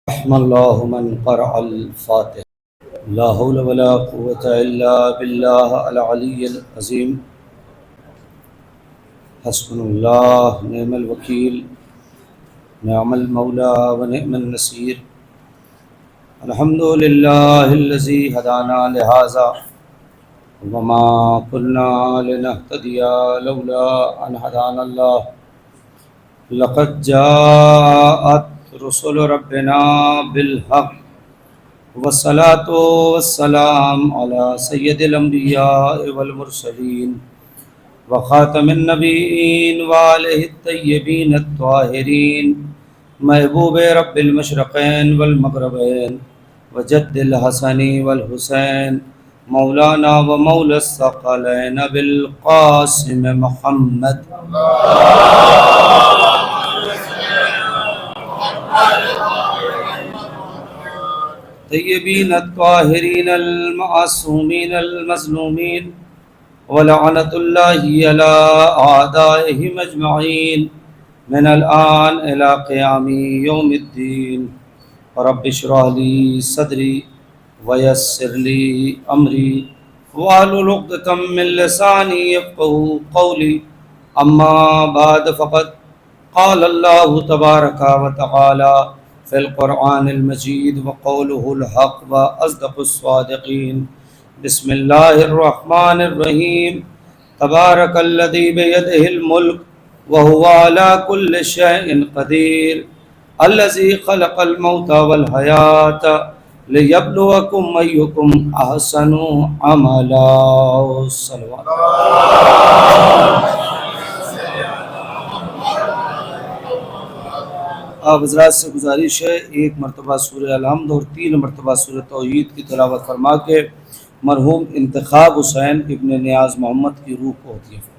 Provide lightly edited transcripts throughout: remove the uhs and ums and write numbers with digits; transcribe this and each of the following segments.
رحم الله من قرأ الفاتح. لا حول ولا قوة إلا بالله العلي العظيم. حسبنا الله نعم الوكيل نعم المولى ونعم النصير. الحمد لله الذي هدانا لهذا وما كنا لنهتدي لولا أن هدانا الله. لقد جاءت رسل ربنا بالحق والصلاة والسلام على سید الانبیاء والمرسلین وخاتم النبیین وآلہ الطیبین الطاہرین محبوب رب المشرقین والمغربین وجد الحسن والحسین مولانا و مولا الثقلین بالقاسم محمد. طیبین الطاہرین المعصومین المظلومین ولعنت اللہ علی اعدائہم اجمعین من الآن الى قیام یوم الدین. رب اشرح لی صدری ویسر لی امری واحلل عقدۃ من لسانی یفقہوا قولی. اما بعد فقد قال اللہ تبارک و تعالی فی القرآن المجید وقولہ الحق واصدق الصادقین. بسم اللہ الرحمن الرحیم. تبارک الذی بیدہ الملک وہو علی کل شیء قدیر. الذی خلق الموت والحیاة لیبلوکم ایکم احسن عملا. صلوات. آپ حضرات سے گزارش ہے ایک مرتبہ سورہ الحمد اور 3 مرتبہ سورہ توحید کی تلاوت فرما کے مرحوم انتخاب حسین ابن نیاز محمد کی روح کو عطیہ فرمائیں.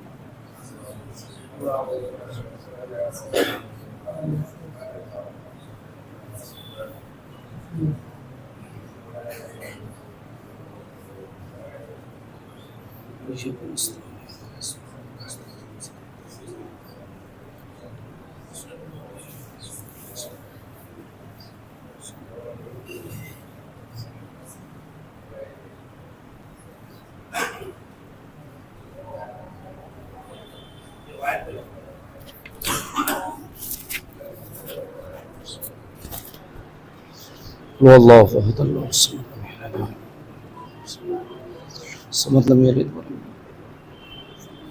واللہ احد اللہ الصمد لم یلد ولم یولد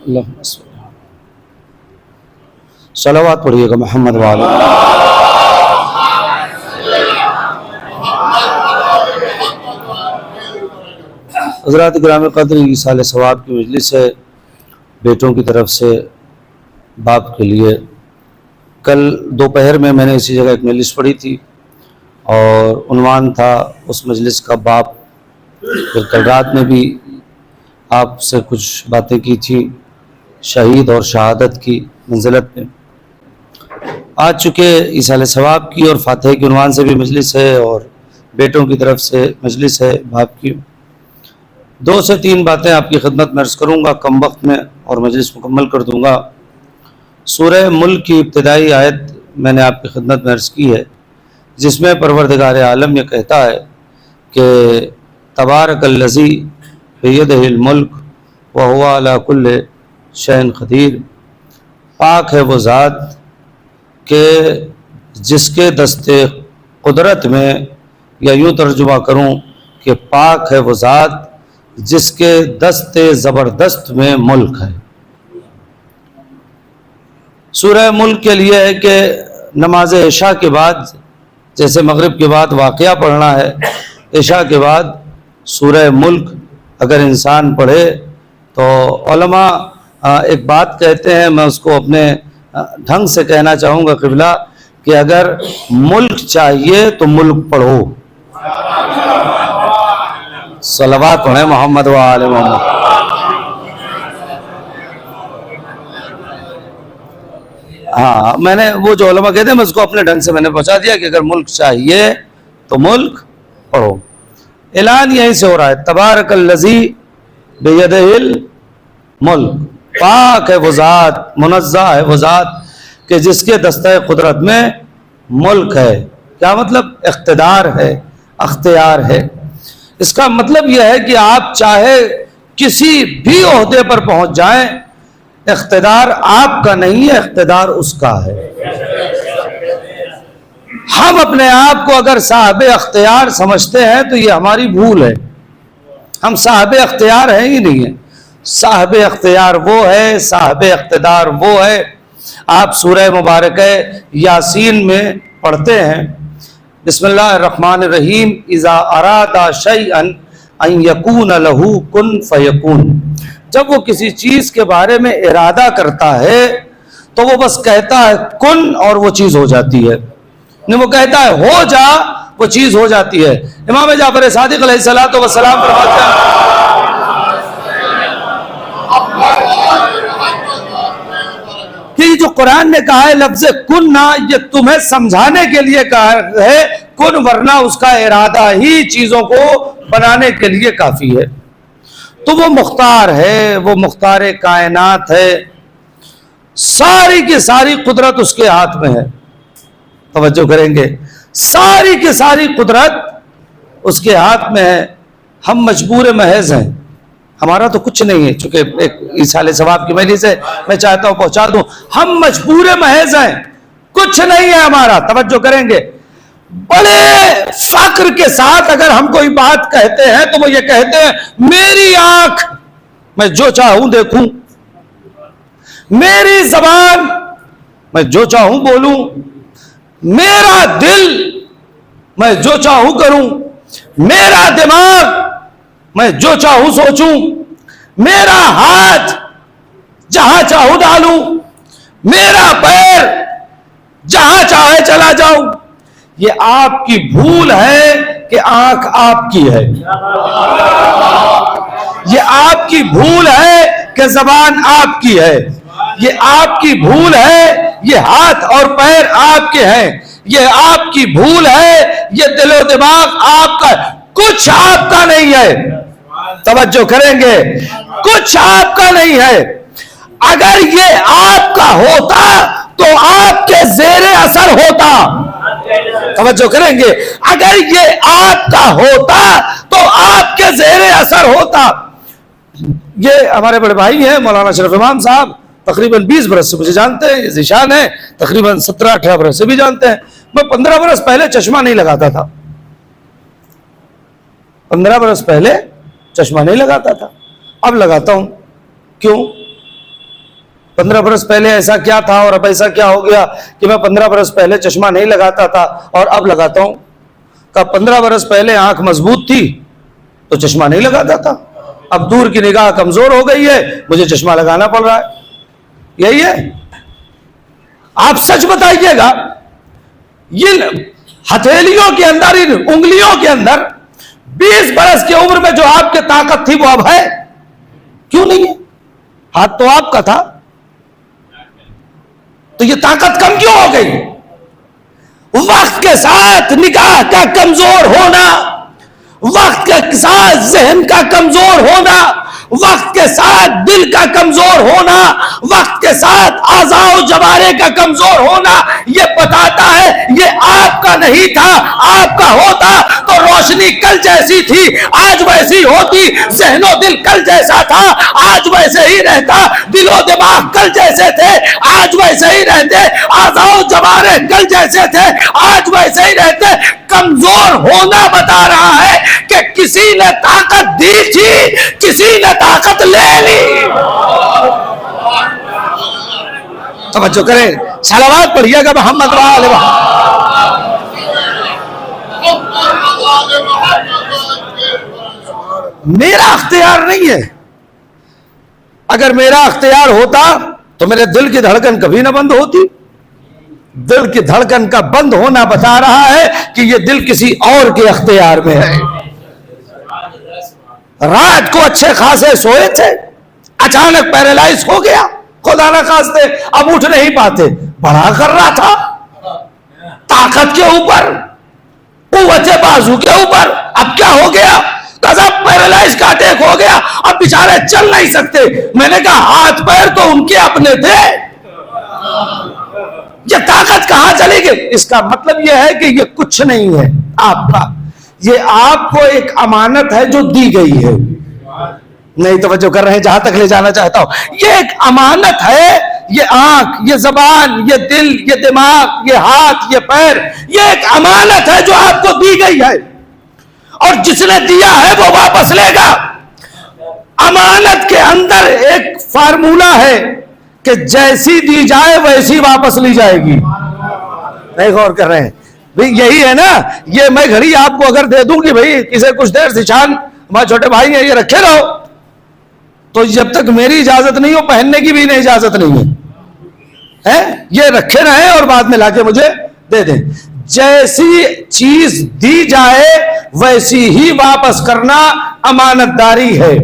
اللہم صل علی. صلوات پڑھیے گا محمد وعلی. حضرات گرامی قدر ایصال ثواب کی مجلس ہے بیٹوں کی طرف سے باپ کے لیے. کل دوپہر میں نے اسی جگہ ایک مجلس پڑھی تھی اور عنوان تھا اس مجلس کا باپ. پھر کل رات میں بھی آپ سے کچھ باتیں کی تھی شہید اور شہادت کی منزلت میں. آج چونکہ ایصال ثواب کی اور فاتحہ کے عنوان سے بھی مجلس ہے اور بیٹوں کی طرف سے مجلس ہے باپ کی، 2 سے 3 باتیں آپ کی خدمت میں عرض کروں گا کم وقت میں اور مجلس مکمل کر دوں گا. سورہ ملک کی ابتدائی آیت میں نے آپ کی خدمت میں عرض کی ہے جس میں پروردگار عالم یہ کہتا ہے کہ تبارک الذی بیدہ الملک وہو علی کل شیء قدیر. پاک ہے وہ ذات کہ جس کے دست قدرت میں، یا یوں ترجمہ کروں کہ پاک ہے وہ ذات جس کے دست زبردست میں ملک ہے. سورہ ملک کے لیے ہے کہ نماز عشاء کے بعد، جیسے مغرب کے بعد واقعہ پڑھنا ہے، عشاء کے بعد سورہ ملک اگر انسان پڑھے تو علماء ایک بات کہتے ہیں، میں اس کو اپنے ڈھنگ سے کہنا چاہوں گا قبلہ، کہ اگر ملک چاہیے تو ملک پڑھو. صلوات پڑھیں محمد و آل محمد. ہاں، میں نے وہ جو علماء کہتے ہیں میں اس کو اپنے ڈھنگ سے میں نے پہنچا دیا کہ اگر ملک چاہیے تو ملک پڑھو. اعلان یہیں سے ہو رہا ہے تبارک الذی بیدہ الملک. پاک ہے وہ ذات، منزہ ہے وہ ذات کہ جس کے دستہ قدرت میں ملک ہے. کیا مطلب؟ اقتدار ہے، اختیار ہے. اس کا مطلب یہ ہے کہ آپ چاہے کسی بھی عہدے پر پہنچ جائیں، اقتدار آپ کا نہیں ہے، اقتدار اس کا ہے. ہم اپنے آپ کو اگر صاحب اختیار سمجھتے ہیں تو یہ ہماری بھول ہے. ہم صاحب اختیار ہیں ہی نہیں ہیں. صاحب اختیار وہ ہے، صاحب اقتدار وہ ہے. آپ سورہ مبارکہ یاسین میں پڑھتے ہیں بسم اللہ الرحمن الرحیم اذا اراد شیئا ان یکون له کن فیکون. جب وہ کسی چیز کے بارے میں ارادہ کرتا ہے تو وہ بس کہتا ہے کن اور وہ چیز ہو جاتی ہے. وہ کہتا ہے ہو جا، وہ چیز ہو جاتی ہے. امام جعفر صادق علیہ الصلوۃ والسلام فرماتے ہیں کہ جو قرآن نے کہا ہے لفظ کن نہ، یہ تمہیں سمجھانے کے لیے کہا ہے کن، ورنہ اس کا ارادہ ہی چیزوں کو بنانے کے لیے کافی ہے. تو وہ مختار ہے، وہ مختار کائنات ہے. ساری کی ساری قدرت اس کے ہاتھ میں ہے. توجہ کریں گے، ساری کی ساری قدرت اس کے ہاتھ میں ہے. ہم مجبور محض ہیں، ہمارا تو کچھ نہیں ہے. چونکہ ایک ایصال ثواب کی مجلس سے میں چاہتا ہوں پہنچا دوں، ہم مجبور محض ہیں، کچھ نہیں ہے ہمارا. توجہ کریں گے، بڑے فخر کے ساتھ اگر ہم کوئی بات کہتے ہیں تو وہ یہ کہتے ہیں میری آنکھ میں جو چاہوں دیکھوں، میری زبان میں جو چاہوں بولوں، میرا دل میں جو چاہوں کروں، میرا دماغ میں جو چاہوں سوچوں، میرا ہاتھ جہاں چاہوں ڈالوں، میرا پیر جہاں چاہے چلا جاؤں. یہ آپ کی بھول ہے کہ آنکھ آپ کی ہے. یہ آپ کی بھول ہے کہ زبان آپ کی ہے. یہ آپ کی بھول ہے یہ ہاتھ اور پیر آپ کے ہیں. یہ آپ کی بھول ہے یہ دل و دماغ آپ کا. کچھ آپ کا نہیں ہے. توجہ کریں گے، کچھ آپ کا نہیں ہے. اگر یہ آپ کا ہوتا تو آپ کے زیر اثر ہوتا. توجہ کریں گے، اگر یہ آپ کا ہوتا تو آپ کے زیر اثر ہوتا. یہ ہمارے بڑے بھائی ہیں مولانا اشرف امام صاحب، تقریباً 20 برس سے مجھے جانتے ہیں. یہ ذیشان ہے، تقریباً 17-18 برس سے بھی جانتے ہیں. میں 15 برس پہلے چشمہ نہیں لگاتا تھا. 15 برس پہلے چشمہ نہیں لگاتا تھا، اب لگاتا ہوں. کیوں؟ 15 برس پہلے ایسا کیا تھا اور اب ایسا کیا ہو گیا کہ میں 15 برس پہلے چشمہ نہیں لگاتا تھا اور اب لگاتا ہوں؟ کہ 15 برس پہلے آنکھ مضبوط تھی تو چشمہ نہیں لگاتا تھا، اب دور کی نگاہ کمزور ہو گئی ہے، مجھے چشمہ لگانا پڑ رہا ہے. یہی ہے. آپ سچ بتائیے گا، ان ہتھیلیوں کے اندر، ان انگلیوں کے اندر 20 برس کی عمر میں جو آپ کی طاقت تھی وہ اب ہے؟ کیوں نہیں ہے؟ ہاتھ تو آپ کا تھا، تو یہ طاقت کم کیوں ہو گئی؟ وقت کے ساتھ نگاہ کا کمزور ہونا، وقت کے ساتھ ذہن کا کمزور ہونا، وقت کے ساتھ دل کا کمزور ہونا، وقت کے ساتھ اعضاء و جوارح کا کمزور ہونا یہ بتاتا ہے یہ آپ کا نہیں تھا. آپ کا ہوتا تو روشنی کل جیسی تھی آج ویسی ہوتی، ذہن و دل کل جیسا تھا آج ویسے ہی رہتا، دل و دماغ کل جیسے تھے آج ویسے ہی رہتے، اعضاء و جوارح کل جیسے تھے آج ویسے ہی رہتے. کمزور ہونا بتا رہا ہے کہ کسی نے طاقت دی تھی، کسی نے طاقت لے لی. توجہ کریں، صلوات پڑھیے گا محمد وآل محمد. میرا اختیار نہیں ہے. اگر میرا اختیار ہوتا تو میرے دل کی دھڑکن کبھی نہ بند ہوتی. دل کی دھڑکن کا بند ہونا بتا رہا ہے کہ یہ دل کسی اور کے اختیار میں ہے. رات کو اچھے خاصے سوئے تھے، اچانک پیرالائز ہو گیا، خدا نہ خواستہ اب اٹھ نہیں پاتے. بڑا کر رہا تھا طاقت کے اوپر، قوت بازو کے اوپر، اب کیا ہو گیا؟ گزب پیرالائز کا اٹیک ہو گیا، اب بیچارے چل نہیں سکتے. میں نے کہا ہاتھ پیر تو ان کے اپنے تھے، یہ طاقت کہاں چلے گی؟ اس کا مطلب یہ ہے کہ یہ کچھ نہیں ہے آپ کا، یہ آپ کو ایک امانت ہے جو دی گئی ہے. نہیں توجہ کر رہے ہیں جہاں تک لے جانا چاہتا ہوں. یہ ایک امانت ہے، یہ آنکھ، یہ زبان، یہ دل، یہ دماغ، یہ ہاتھ، یہ پیر، یہ ایک امانت ہے جو آپ کو دی گئی ہے، اور جس نے دیا ہے وہ واپس لے گا. امانت کے اندر ایک فارمولا ہے کہ جیسی دی جائے ویسی واپس لی جائے گی. نہیں غور کر رہے ہیں بھئی؟ یہی ہے نا. یہ میں گھڑی آپ کو اگر دے دوں کہ بھئی کسی کچھ دیر ذیشان ہمارے چھوٹے بھائی ہیں یہ رکھے رہو، تو جب تک میری اجازت نہیں ہو پہننے کی بھی نہیں اجازت نہیں ہے، یہ رکھے رہیں اور بعد میں لا کے مجھے دے دیں. جیسی چیز دی جائے ویسی ہی واپس کرنا امانت داری ہے.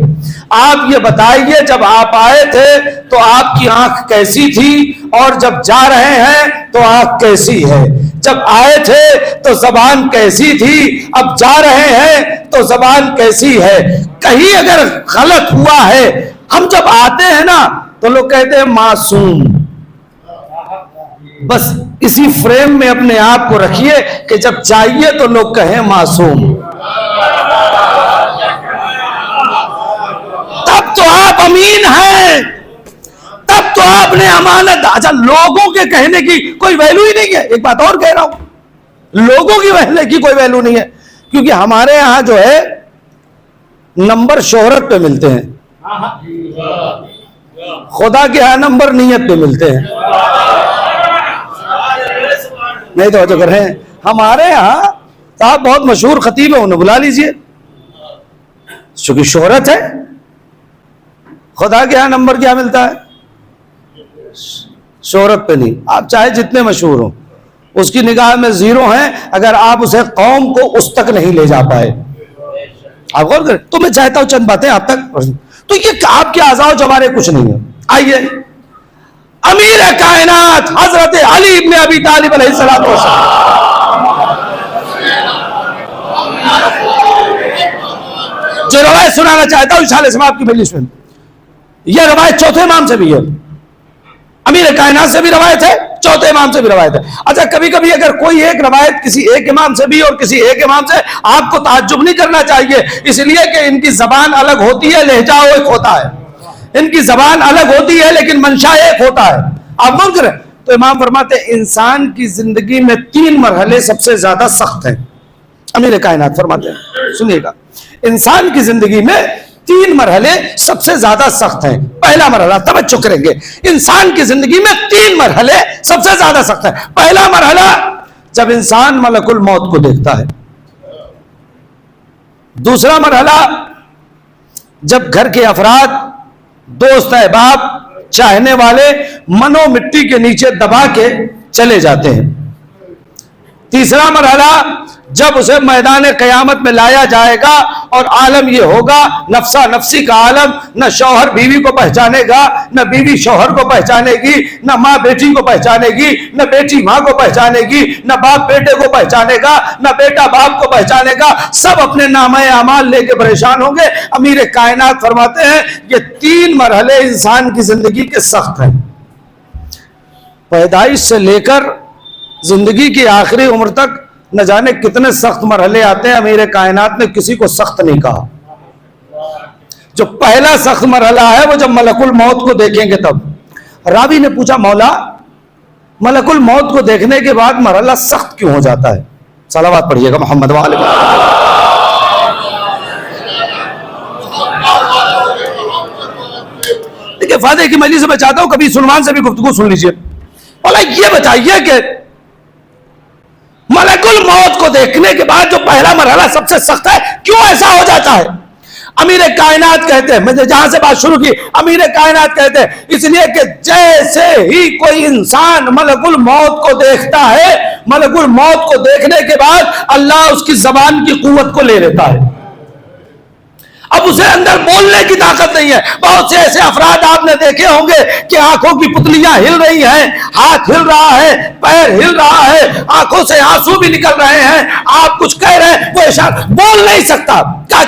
آپ یہ بتائیے جب آپ آئے تھے تو آپ کی آنکھ کیسی تھی، اور جب جا رہے ہیں تو آنکھ کیسی ہے؟ جب آئے تھے تو زبان کیسی تھی، اب جا رہے ہیں تو زبان کیسی ہے؟ کہیں اگر غلط ہوا ہے، ہم جب آتے ہیں نا تو لوگ کہتے ہیں معصوم. بس اسی فریم میں اپنے آپ کو رکھیے کہ جب جائیے تو لوگ کہیں معصوم. تب تو آپ امین ہیں، تب تو آپ نے امانت. اچھا لوگوں کے کہنے کی کوئی ویلو ہی نہیں ہے. ایک بات اور کہہ رہا ہوں، لوگوں کی کہنے کی کوئی ویلو نہیں ہے، کیونکہ ہمارے ہاں جو ہے نمبر شہرت پہ ملتے ہیں، خدا کے ہاں نمبر نیت پہ ملتے ہیں. نہیں تو کر رہے ہیں. ہمارے ہاں صاحب بہت مشہور خطیب ہے، انہیں بلا لیجئے، چونکہ شہرت ہے. خدا کے ہاں نمبر کیا ملتا ہے؟ شہرت پہ نہیں. آپ چاہے جتنے مشہور ہوں، اس کی نگاہ میں زیرو ہیں اگر آپ اسے قوم کو اس تک نہیں لے جا پائے. آپ غور کریں. تو میں چاہتا ہوں چند باتیں آپ تک. تو یہ آپ کے اعضاء و جوارح کچھ نہیں ہے. آئیے امیر کائنات حضرت علی ابن ابی طالب علیہ السلام جو روایت سنانا چاہتا ہوں اشارے سے آپ کی مجلس میں، یہ روایت چوتھے امام سے بھی ہے، امیر کائنات سے بھی روایت ہے، چوتھے امام سے بھی روایت ہے. اچھا کبھی کبھی اگر کوئی ایک روایت کسی ایک امام سے بھی اور کسی ایک امام سے، آپ کو تعجب نہیں کرنا چاہیے، اس لیے کہ ان کی زبان الگ ہوتی ہے، لہجہ ایک ہوتا ہے. ان کی زبان الگ ہوتی ہے لیکن منشا ایک ہوتا ہے. آپ غور کریں. تو امام فرماتے ہیں انسان کی زندگی میں 3 مرحلے سب سے زیادہ سخت ہیں. امیر کائنات فرماتے ہیں، سنیے گا، انسان کی زندگی میں 3 مرحلے سب سے زیادہ سخت ہیں. پہلا مرحلہ، توجہ کریں گے، انسان کی زندگی میں 3 مرحلے سب سے زیادہ سخت ہیں. پہلا مرحلہ جب انسان ملک الموت کو دیکھتا ہے. دوسرا مرحلہ جب گھر کے افراد، دوست احباب، چاہنے والے منو مٹی کے نیچے دبا کے چلے جاتے ہیں. تیسرا مرحلہ جب اسے میدان قیامت میں لایا جائے گا اور عالم یہ ہوگا نفسا نفسی کا عالم، نہ شوہر بیوی کو پہچانے گا، نہ بیوی شوہر کو پہچانے گی، نہ ماں بیٹی کو پہچانے گی، نہ بیٹی ماں کو پہچانے گی، نہ باپ بیٹے کو پہچانے گا، نہ بیٹا باپ کو پہچانے گا. سب اپنے نامہ اعمال لے کے پریشان ہوں گے. امیر کائنات فرماتے ہیں یہ 3 مرحلے انسان کی زندگی کے سخت ہیں. پیدائش سے لے کر زندگی کی آخری عمر تک نہ جانے کتنے سخت مرحلے آتے ہیں. امیر کائنات نے کسی کو سخت نہیں کہا. جو پہلا سخت مرحلہ ہے وہ جب ملک الموت کو دیکھیں گے تب. راوی نے پوچھا مولا ملک الموت کو دیکھنے کے بعد مرحلہ سخت کیوں ہو جاتا ہے؟ صلوات پڑھیے گا محمد وآلہ. دیکھیں فاتح کی مجلس سے میں چاہتا ہوں کبھی سلمان سے بھی گفتگو سن لیجئے. مولا یہ بتائیے کہ ملک الموت کو دیکھنے کے بعد جو پہلا مرحلہ سب سے سخت ہے کیوں ایسا ہو جاتا ہے؟ امیر کائنات کہتے ہیں، میں نے جہاں سے بات شروع کی، امیر کائنات کہتے ہیں اس لیے کہ جیسے ہی کوئی انسان ملک الموت کو دیکھتا ہے، ملک الموت کو دیکھنے کے بعد اللہ اس کی زبان کی قوت کو لے لیتا ہے. اب اسے اندر بولنے کی طاقت نہیں ہے. بہت سے ایسے افراد آپ نے دیکھے ہوں گے کہ آنکھوں کی پتلیاں ہل رہی ہیں, ہاتھ ہل رہا ہے, پیر ہل رہا ہے, آنکھوں سے آنسو بھی نکل رہے ہیں, آپ کچھ کہہ رہے ہیں وہ اشارہ بول نہیں سکتا.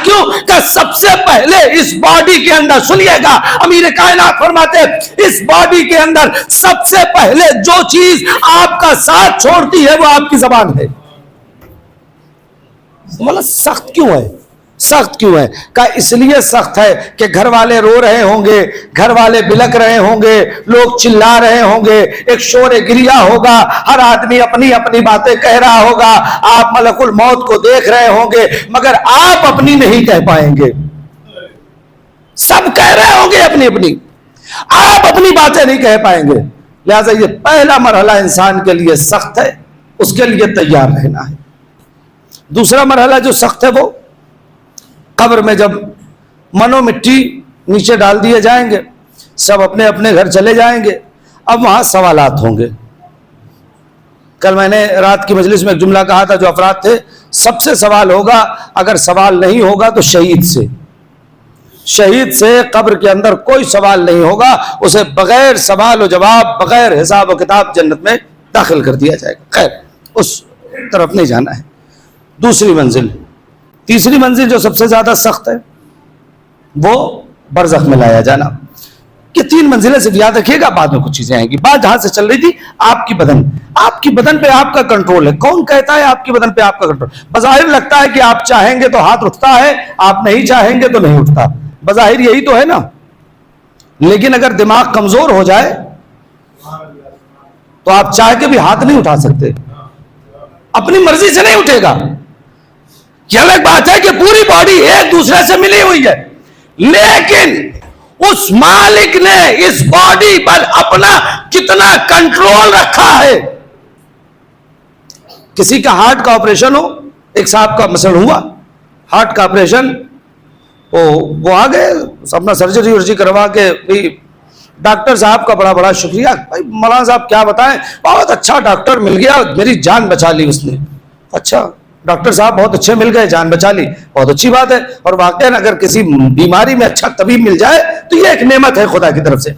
کیوں کہ سب سے پہلے اس باڈی کے اندر, سنیے گا, امیر کائنات فرماتے ہیں اس باڈی کے اندر سب سے پہلے جو چیز آپ کا ساتھ چھوڑتی ہے وہ آپ کی زبان ہے. مطلب سخت کیوں ہے؟ سخت کیوں ہے؟ کہ اس لیے سخت ہے کہ گھر والے رو رہے ہوں گے, گھر والے بلک رہے ہوں گے, لوگ چلا رہے ہوں گے, ایک شور گریہ ہوگا, ہر آدمی اپنی اپنی باتیں کہہ رہا ہوگا, آپ ملک الموت کو دیکھ رہے ہوں گے, مگر آپ اپنی نہیں کہہ پائیں گے. سب کہہ رہے ہوں گے اپنی اپنی, آپ اپنی باتیں نہیں کہہ پائیں گے. لہذا یہ پہلا مرحلہ انسان کے لیے سخت ہے, اس کے لیے تیار رہنا ہے. دوسرا مرحلہ جو سخت ہے وہ قبر میں, جب منو مٹی نیچے ڈال دیے جائیں گے, سب اپنے اپنے گھر چلے جائیں گے. اب وہاں سوالات ہوں گے. کل میں نے رات کی مجلس میں ایک جملہ کہا تھا, جو افراد تھے سب سے سوال ہوگا, اگر سوال نہیں ہوگا تو شہید سے. شہید سے قبر کے اندر کوئی سوال نہیں ہوگا, اسے بغیر سوال و جواب, بغیر حساب و کتاب جنت میں داخل کر دیا جائے گا. خیر, اس طرف نہیں جانا ہے. دوسری منزل, تیسری منزل جو سب سے زیادہ سخت ہے وہ برزخ میں لایا جانا. یہ 3 منزلیں صرف یاد رکھیے گا, بعد میں کچھ چیزیں آئیں گی. بات جہاں سے چل رہی تھی آپ کی بدن, آپ کی بدن پہ آپ کا کنٹرول ہے. کون کہتا ہے آپ کی بدن پہ آپ کا کنٹرول؟ بظاہر لگتا ہے کہ آپ چاہیں گے تو ہاتھ اٹھتا ہے, آپ نہیں چاہیں گے تو نہیں اٹھتا. بظاہر یہی تو ہے نا. لیکن اگر دماغ کمزور ہو جائے تو آپ چاہ کے بھی ہاتھ نہیں اٹھا سکتے, اپنی مرضی سے نہیں اٹھے گا. یہ الگ بات ہے کہ پوری باڈی ایک دوسرے سے ملی ہوئی ہے, لیکن اس مالک نے اس باڈی پر اپنا کتنا کنٹرول رکھا ہے. کسی کا ہارٹ کا آپریشن ہو, ایک صاحب کا مثلا ہوا ہارٹ کا آپریشن, وہ آ گئے اپنا سرجری ورجری کروا کے, ڈاکٹر صاحب کا بڑا بڑا شکریہ. بھائی مولانا صاحب کیا بتائیں, بہت اچھا ڈاکٹر مل گیا, میری جان بچا لی اس نے. اچھا ڈاکٹر صاحب بہت اچھے مل گئے, جان بچا لی, بہت اچھی بات ہے. اور واقعاً اگر کسی بیماری میں اچھا طبیب مل جائے تو یہ ایک نعمت ہے خدا کی طرف سے.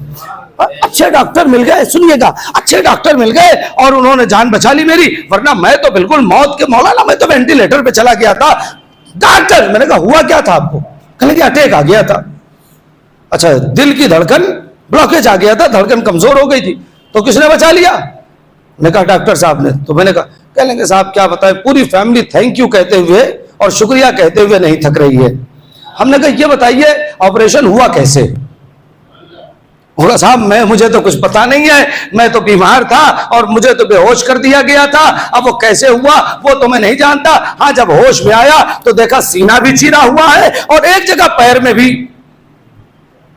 اچھے ڈاکٹر مل گئے, سنیے گا, اچھے ڈاکٹر مل گئے اور انہوں نے جان بچا لی میری, ورنہ میں تو بالکل موت کے, مولانا میں تو وینٹیلیٹر پہ چلا گیا تھا. ڈاکٹر, میں نے کہا ہوا کیا تھا آپ کو؟ کہنے کہ اٹیک آ گیا تھا. اچھا, دل کی دھڑکن بلاکیج آ گیا تھا, دھڑکن کمزور ہو گئی تھی, تو کس نے بچا لیا؟ میں نے کہا ڈاکٹر صاحب نے. تو میں نے کہا, کہہ لیں گے صاحب کیا بتائیں, پوری فیملی تھینک یو کہتے ہوئے اور شکریہ کہتے ہوئے نہیں تھک رہی ہے. ہم نے کہا یہ بتائیے آپریشن ہوا کیسے؟ بولا صاحب مجھے تو کچھ پتا نہیں ہے, میں تو بیمار تھا اور مجھے تو بے ہوش کر دیا گیا تھا, اب وہ کیسے ہوا وہ تو میں نہیں جانتا. ہاں جب ہوش میں آیا تو دیکھا سینہ بھی چیرا ہوا ہے اور ایک جگہ پیر میں بھی,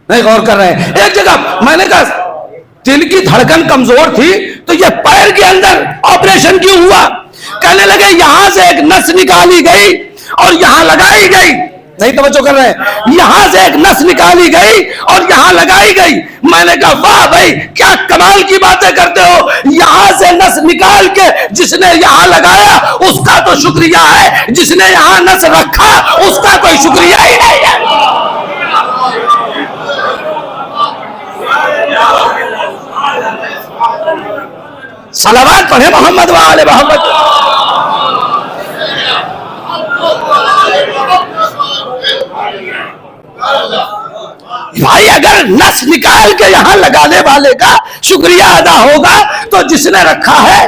نہیں غور کر رہے ہیں, ایک جگہ. میں نے کہا دل کی دھڑکن کمزور تھی تو یہ پیر کے اندر آپریشن کیوں ہوا؟ کہنے لگے یہاں سے ایک نس نکالی گئی اور یہاں لگائی گئی. نہیں توجہ کر رہے ہیں, یہاں سے ایک نس نکالی گئی اور یہاں لگائی گئی. میں نے کہا واہ بھائی کیا کمال کی باتیں کرتے ہو, یہاں سے نس نکال کے جس نے یہاں لگایا اس کا تو شکریہ ہے, جس نے یہاں نس رکھا اس کا کوئی شکریہ ہی نہیں ہے. صلوات پڑھے محمد وآل محمد. بھائی اگر نس نکال کے یہاں لگانے والے کا شکریہ ادا ہوگا تو جس نے رکھا ہے,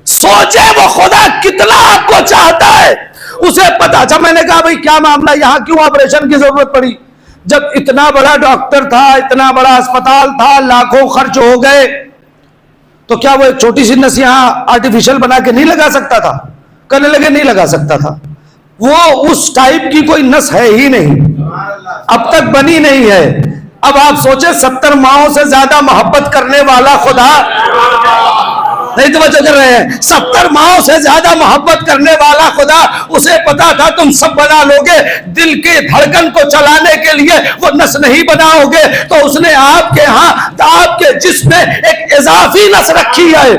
سوچے وہ خدا کتنا آپ کو چاہتا ہے, اسے پتا. اچھا میں نے کہا بھائی کیا معاملہ, یہاں کیوں آپریشن کی ضرورت پڑی؟ جب اتنا بڑا ڈاکٹر تھا, اتنا بڑا اسپتال تھا, لاکھوں خرچ ہو گئے, تو کیا وہ ایک چھوٹی سی نس یہاں آرٹیفیشل بنا کے نہیں لگا سکتا تھا؟ کہنے لگے نہیں لگا سکتا تھا. وہ اس ٹائپ کی کوئی نس ہے ہی نہیں, اب تک بنی نہیں ہے. اب آپ سوچیں 70 ماہوں سے زیادہ محبت کرنے والا خدا, نہیں توجہ کر رہے ہیں, 70 ماہوں سے زیادہ محبت کرنے والا خدا, اسے پتا تھا تم سب بنا لو گے, دل کی دھڑکن کو چلانے کے لیے وہ نس نہیں بناؤ گے, تو اس نے آپ کے ہاں, آپ کے جسم میں ایک اضافی نس رکھی ہے.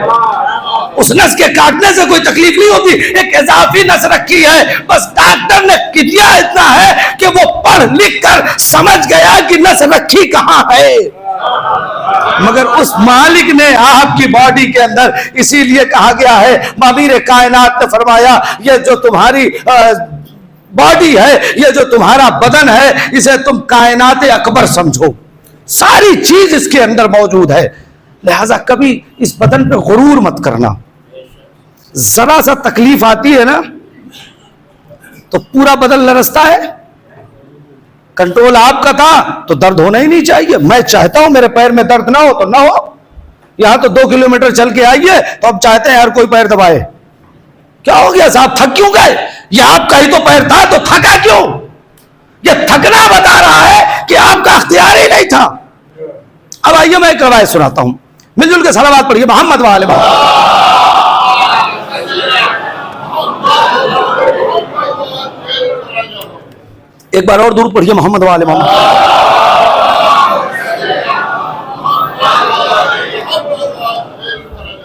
اس نس کے کاٹنے سے کوئی تکلیف نہیں ہوتی, ایک اضافی نس رکھی ہے, بس ڈاکٹر نے کیا اتنا ہے کہ وہ پڑھ لکھ کر سمجھ گیا کہ نس رکھی کہاں ہے, مگر اس مالک نے آپ کی باڈی کے اندر, اسی لیے کہا گیا ہے امیر کائنات نے فرمایا یہ جو تمہاری باڈی ہے, یہ جو تمہارا بدن ہے, اسے تم کائنات اکبر سمجھو, ساری چیز اس کے اندر موجود ہے, لہذا کبھی اس بدن پہ غرور مت کرنا. ذرا سا تکلیف آتی ہے نا تو پورا بدن لرزتا ہے. کنٹرول آپ کا تھا تو درد ہونا ہی نہیں چاہیے. میں چاہتا ہوں میرے پیر میں درد نہ ہو تو نہ ہو, یہاں تو 2 کلومیٹر چل کے آئیے تو اب چاہتے ہیں ہر کوئی پیر دبائے. کیا ہو گیا صاحب, تھک کیوں گئے؟ یہ آپ کا ہی تو پیر تھا تو تھکا کیوں؟ یہ تھکنا بتا رہا ہے کہ آپ کا اختیار ہی نہیں تھا. اب آئیے میں ایک روایت سناتا ہوں, مل جل کے صلوات پڑھیے محمد وآل محمد. ایک بار اور دور پڑھیے محمد وآل محمد.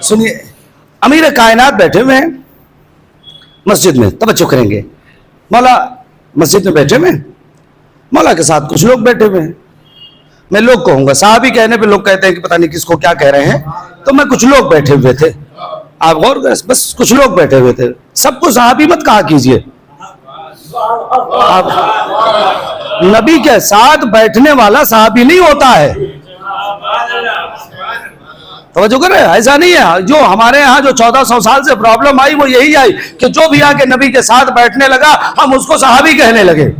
سنیے, امیر کائنات بیٹھے ہوئے ہیں مسجد میں, توجہ کریں گے. مولا مسجد میں بیٹھے ہوئے ہیں, مولا کے ساتھ کچھ لوگ بیٹھے ہوئے ہیں. میں لوگ کہوں گا, صحابی کہنے پہ لوگ کہتے ہیں کہ پتہ نہیں کس کو کیا کہہ رہے ہیں, تو میں کچھ لوگ بیٹھے ہوئے تھے, آپ غور کریں, بس کچھ لوگ بیٹھے ہوئے تھے. سب کو صحابی مت کہا کیجئے. آپ نبی کے ساتھ بیٹھنے والا صحابی نہیں ہوتا ہے, توجہ کر رہے ہیں, ایسا نہیں ہے. جو ہمارے ہاں جو 1400 سال سے پرابلم آئی وہ یہی آئی کہ جو بھی آ کے نبی کے ساتھ بیٹھنے لگا ہم اس کو صحابی کہنے لگے,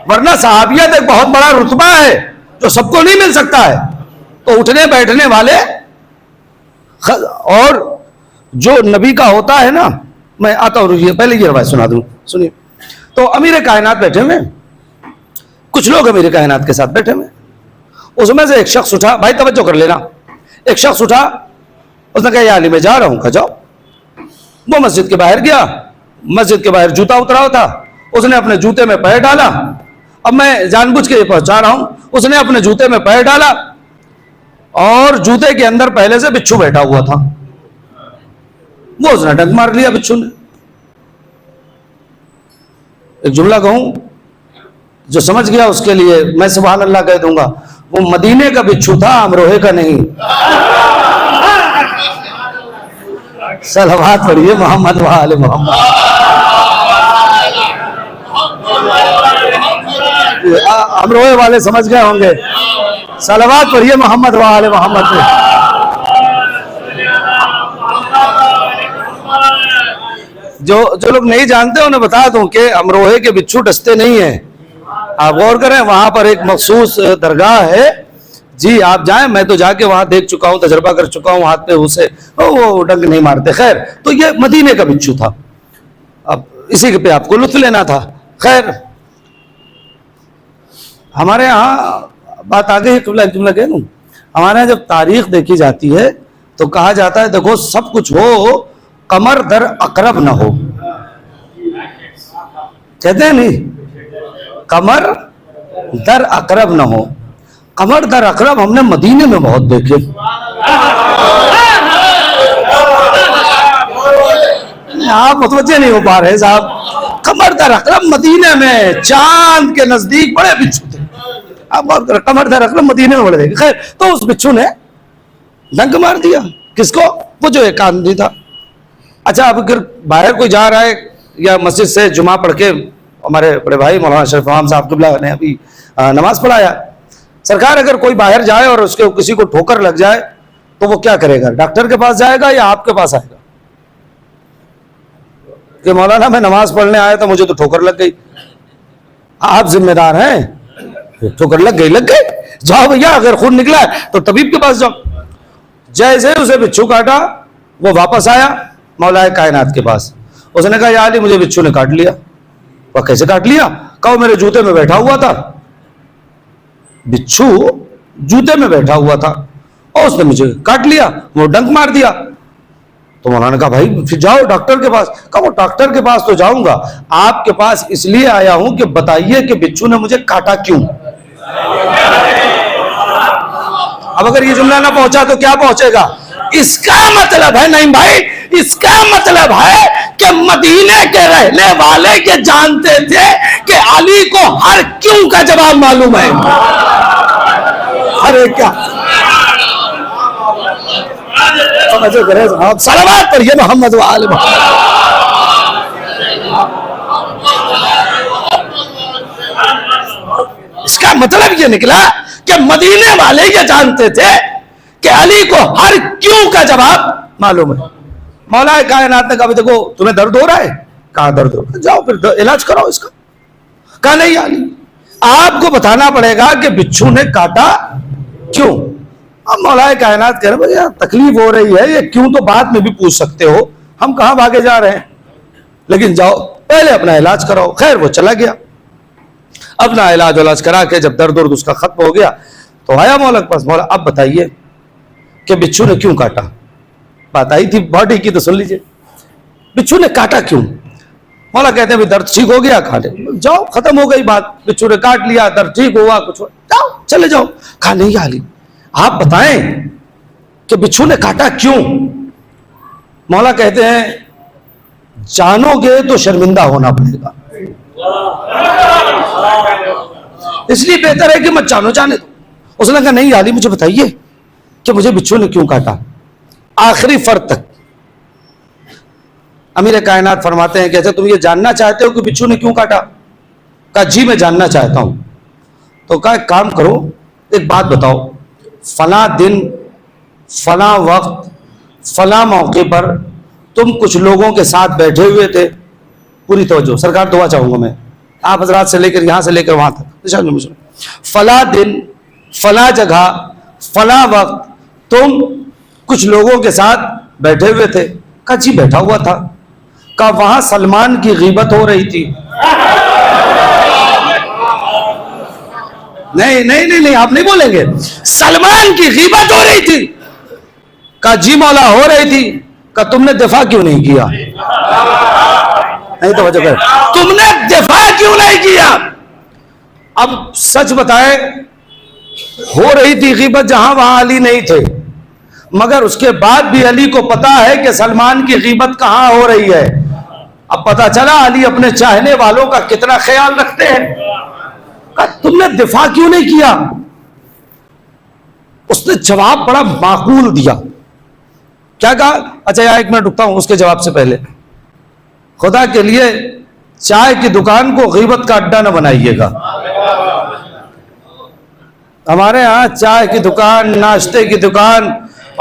ورنہ صحابیت ایک بہت بڑا رتبہ ہے جو سب کو نہیں مل سکتا ہے. تو اٹھنے بیٹھنے والے اور جو نبی کا ہوتا ہے نا, میں آتا ہوں, پہلے یہ روایت سنا دوں, سنیے. تو امیر کائنات بیٹھے ہوئے, کچھ لوگ امیر کائنات کے ساتھ بیٹھے ہوئے. اس میں سے ایک شخص اٹھا, بھائی توجہ کر لینا, ایک شخص اٹھا, اس نے کہا یا علی میں جا رہا ہوں. کہا جاؤ. وہ مسجد کے باہر گیا, مسجد کے باہر جوتا اترا تھا, اس نے اپنے جوتے میں پیر ڈالا. اب میں جان بوجھ کے پہنچا رہا ہوں, اس نے اپنے جوتے میں پیر ڈالا اور جوتے کے اندر پہلے سے بچھو بیٹھا ہوا تھا. وہ اس نے ڈنک مار لیا بچھو نے. ایک جملہ کہوں, جو سمجھ گیا اس کے لیے میں سبحان اللہ کہہ دوں گا, وہ مدینے کا بچھو تھا, امروہے کا نہیں. صلوات پڑھیے محمد وآل محمد. امروہے والے سمجھ گئے ہوں گے, صلوات پڑھیے محمد وآل محمد پہ. جو لوگ نہیں جانتے انہیں بتا دوں کہ امروہے کے بچھو ڈستے نہیں ہیں. آپ غور کریں, وہاں پر ایک مخصوص درگاہ ہے, جی آپ جائیں, میں تو جا کے وہاں دیکھ چکا ہوں, تجربہ کر چکا ہوں, ہاتھ پہ اسے وہ ڈنک نہیں مارتے. خیر, تو یہ مدینے کا بچھو تھا, اب اسی پہ آپ کو لطف لینا تھا. خیر, ہمارے ہاں بات آگے ہی جملہ کہہ دوں, ہمارے یہاں جب تاریخ دیکھی جاتی ہے تو کہا جاتا ہے دیکھو سب کچھ ہو, کمر در اقرب نہ ہو. کہتے ہیں نہیں, کمر در اقرب نہ ہو. کمر در اقرب ہم نے مدینے میں بہت دیکھے. آپ متوجہ نہیں ہو پا رہے صاحب. کمر در اقرب مدینے میں چاند کے نزدیک بڑے بچھو تھے. آپ غور کریں, کمر در اقرب مدینے میں بڑے دیکھے. خیر, تو اس بچھو نے ڈنک مار دیا. کس کو؟ وہ جو ایک آدمی تھا. اچھا, اب اگر باہر کوئی جا رہا ہے یا مسجد سے جمعہ پڑھ کے, ہمارے بڑے بھائی مولانا شریف امام صاحب قبلہ نے ابھی نماز پڑھایا, سرکار اگر کوئی باہر جائے اور اس کے کسی کو ٹھوکر لگ جائے تو وہ کیا کرے گا؟ ڈاکٹر کے پاس جائے گا یا آپ کے پاس آئے گا کہ مولانا میں نماز پڑھنے آیا تھا مجھے تو ٹھوکر لگ گئی؟ آپ ذمہ دار ہیں, ٹھوکر لگ گئی, جاؤ بھیا, اگر خون نکلا ہے تو طبیب کے پاس جاؤ. جیسے اسے بچھو کاٹا وہ واپس آیا مولا کائنات کے پاس. اس نے کہا یا علی مجھے بچھو نے کاٹ لیا. وہ کیسے کاٹ لیا؟ کہو میرے جوتے میں بیٹھا ہوا تھا, بچھو جوتے میں بیٹھا ہوا تھا اور اس نے مجھے کاٹ لیا, وہ ڈنک مار دیا. تو مولانا نے کہا بھائی پھر جاؤ ڈاکٹر کے پاس. کہا وہ ڈاکٹر کے پاس تو جاؤں گا, آپ کے پاس اس لیے آیا ہوں کہ بتائیے کہ بچھو نے مجھے کاٹا کیوں. اب اگر یہ جملہ نہ پہنچا تو کیا پہنچے گا؟ اس کا مطلب ہے نہیں بھائی اس کا مطلب ہے کہ مدینے کے رہنے والے کے جانتے تھے کہ علی کو ہر کیوں کا جواب معلوم ہے. ارے کیا صلوات پر یہ محمد و آل محمد. اس کا مطلب یہ نکلا کہ مدینے والے یہ جانتے تھے کہ علی کو ہر کیوں کا جواب معلوم ہے. مولا کائنات نے کہا دیکھو تمہیں درد ہو رہا ہے, کہاں درد ہو رہا ہے, جاؤ پھر علاج کرو اس کا. کہا نہیں علی آپ کو بتانا پڑے گا کہ بچھو نے کاٹا کیوں. اب مولا کائنات کہہ رہے ہیں تکلیف ہو رہی ہے, یہ کیوں تو بعد میں بھی پوچھ سکتے ہو, ہم کہاں بھاگے جا رہے ہیں, لیکن جاؤ پہلے اپنا علاج کراؤ. خیر وہ چلا گیا, اپنا علاج کرا کے جب درد اس کا ختم ہو گیا تو آیا مولا کے پاس. مولا اب بتائیے کہ بچھو نے کیوں کاٹا. بات آئی تھی باڈی کی تو سن لیجیے, بچھو نے کاٹا کیوں. مولا کہتے ہیں درد ٹھیک ہو گیا, کھانے جاؤ ختم ہو گئی بات, بچھو نے کاٹ لیا, درد ٹھیک ہوا, کچھ جاؤ چلے جاؤ. کہا نہیں علی آپ بتائیں کہ بچھو نے کاٹا کیوں. مولا کہتے ہیں جانو گے تو شرمندہ ہونا پڑے گا, اس لیے بہتر ہے کہ مت جانو, جانے دو. اس نے کہا نہیں علی مجھے بتائیے کہ مجھے بچھو نے کیوں کاٹا. آخری فرد تک امیر کائنات فرماتے ہیں کہتے تم یہ جاننا چاہتے ہو کہ بچھو نے کیوں کاٹا. کہا جی میں جاننا چاہتا ہوں. تو کہا ایک کام کرو, ایک بات بتاؤ, فلاں دن فلاں وقت فلاں موقع پر تم کچھ لوگوں کے ساتھ بیٹھے ہوئے تھے. پوری توجہ سرکار دعا چاہوں گا میں آپ حضرات سے لے کر یہاں سے لے کر وہاں تک. فلاں دن فلاں جگہ فلاں وقت تم کچھ لوگوں کے ساتھ بیٹھے ہوئے تھے. کہا جی بیٹھا ہوا تھا. کہا وہاں سلمان کی غیبت ہو رہی تھی. نہیں آپ نہیں بولیں گے, سلمان کی غیبت ہو رہی تھی. کہا جی مولا ہو رہی تھی. کہا تم نے دفاع کیوں نہیں کیا. نہیں توجہ کر, تم نے دفاع کیوں نہیں کیا. اب سچ بتائے ہو رہی تھی غیبت جہاں وہاں علی نہیں تھے, مگر اس کے بعد بھی علی کو پتا ہے کہ سلمان کی غیبت کہاں ہو رہی ہے. اب پتا چلا علی اپنے چاہنے والوں کا کتنا خیال رکھتے ہیں. تم نے دفاع کیوں نہیں کیا. اس نے جواب بڑا معقول دیا. کیا کہا, اچھا یار ایک منٹ رکتا ہوں, اس کے جواب سے پہلے خدا کے لیے چائے کی دکان کو غیبت کا اڈا نہ بنائیے گا. ہمارے ہاں چائے کی دکان, ناشتے کی دکان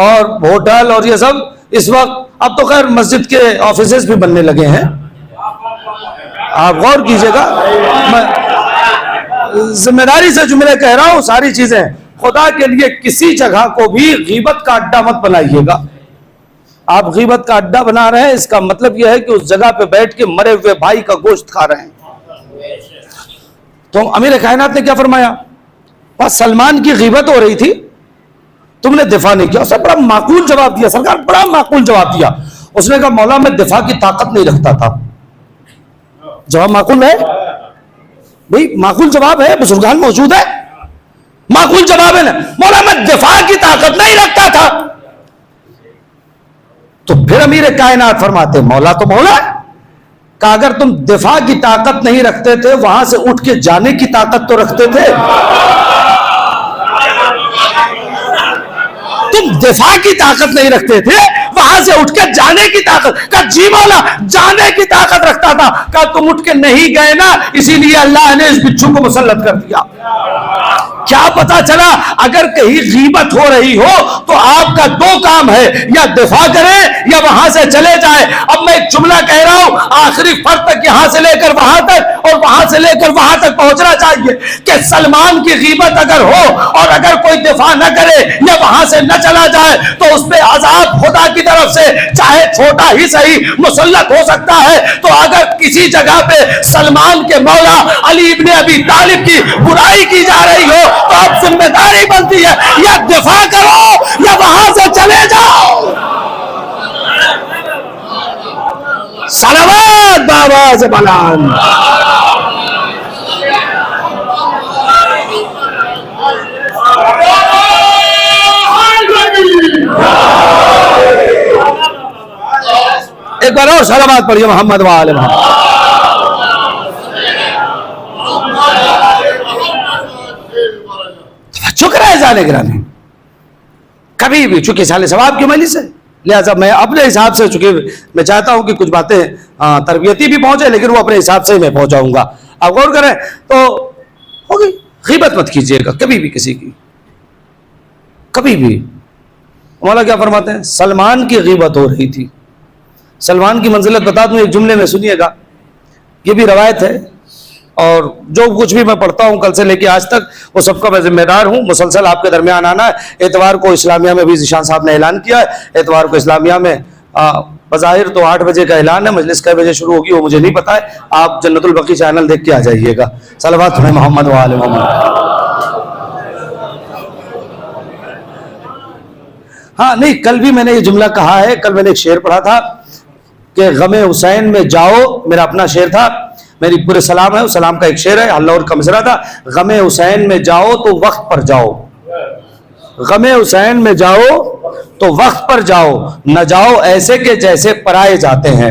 اور ہوٹل اور یہ سب اس وقت, اب تو خیر مسجد کے آفیسز بھی بننے لگے ہیں, آپ غور کیجئے گا. میں ذمہ داری سے جملے کہہ رہا ہوں, ساری چیزیں خدا کے لیے کسی جگہ کو بھی غیبت کا اڈا مت بنائیے گا. آپ غیبت کا اڈا بنا رہے ہیں, اس کا مطلب یہ ہے کہ اس جگہ پہ بیٹھ کے مرے ہوئے بھائی کا گوشت کھا رہے ہیں. تو امیر کائنات نے کیا فرمایا, بس سلمان کی غیبت ہو رہی تھی, تم نے دفاع نہیں کیا. اسے بڑا معقول جواب دیا, سرکار بڑا معقول جواب دیا. اس نے کہا مولا میں دفاع کی طاقت نہیں رکھتا تھا. جواب معقول ہے بھئی, معقول جواب ہے, بزرگان موجود ہے, معقول جواب ہے نا. مولا میں دفاع کی طاقت نہیں رکھتا تھا. تو پھر امیر کائنات فرماتے مولا تو مولا ہے. کہ اگر تم دفاع کی طاقت نہیں رکھتے تھے, وہاں سے اٹھ کے جانے کی طاقت تو رکھتے تھے. تم دفاع کی طاقت نہیں رکھتے تھے, وہاں سے اٹھ کے جانے کی طاقت. کہا جی مولا جانے کی طاقت رکھتا تھا. کہا تم اٹھ کے نہیں گئے نا, اسی لیے اللہ نے اس بچھو کو مسلط کر دیا. کیا پتا چلا اگر کہیں غیبت ہو رہی ہو تو آپ کا دو کام ہے, یا دفاع کریں یا وہاں سے چلے جائیں. اب میں ایک جملہ کہہ رہا ہوں, آخری فرد تک یہاں سے لے کر وہاں تک اور وہاں سے لے کر وہاں تک پہنچنا چاہیے کہ سلمان کی غیبت اگر ہو اور اگر کوئی دفاع نہ کرے یا وہاں سے نہ چلا جائے تو اس پہ عذاب خدا کی طرف سے چاہے چھوٹا ہی صحیح مسلط ہو سکتا ہے. تو اگر کسی جگہ پہ سلمان کے مولا علی ابن ابی طالب کی برائی کی جا رہی ہو تو اب ذمہ داری بنتی ہے یا دفاع کرو یا وہاں سے چلے جاؤ. صلوات بآواز بلند. ایک بار اور صلوات پڑھیے محمد و آل محمد. شکر ہے جانے گرانے. کبھی بھی چونکہ سال ثواب کی مجلس ہے لہٰذا میں اپنے حساب سے, چونکہ میں چاہتا ہوں کہ کچھ باتیں تربیتی بھی پہنچے لیکن وہ اپنے حساب سے میں پہنچاؤں گا. آپ غور کریں تو ہوگی. غیبت مت کیجیے گا کبھی بھی کسی کی, کبھی بھی. مولا کیا فرماتے ہیں؟ سلمان کی غیبت ہو رہی تھی. سلمان کی منزلت بتا دوں ایک جملے میں, سنیے گا. یہ بھی روایت ہے اور جو کچھ بھی میں پڑھتا ہوں کل سے لے کے آج تک وہ سب کا میں ذمہ دار ہوں. مسلسل آپ کے درمیان آنا ہے. اتوار کو اسلامیہ میں بھی ذیشان صاحب نے اعلان کیا ہے. اتوار کو اسلامیہ میں بظاہر تو 8 بجے کا اعلان ہے, مجلس کئے بجے شروع ہوگی وہ مجھے نہیں پتا ہے. آپ جنت البقیع چینل دیکھ کے آ جائیے گا. صلوات پڑھیں محمد و آل محمد. ہاں نہیں, کل بھی میں نے یہ جملہ کہا ہے. کل میں نے ایک شعر پڑھا تھا کہ غم حسین میں جاؤ, میرا اپنا شعر تھا, میری پورے سلام ہے, اس سلام کا ایک شعر ہے, اللہ اور کا مصرع تھا. غم حسین میں جاؤ تو وقت پر جاؤ, غم حسین میں جاؤ تو وقت پر جاؤ, نہ جاؤ ایسے کہ جیسے پرائے جاتے ہیں.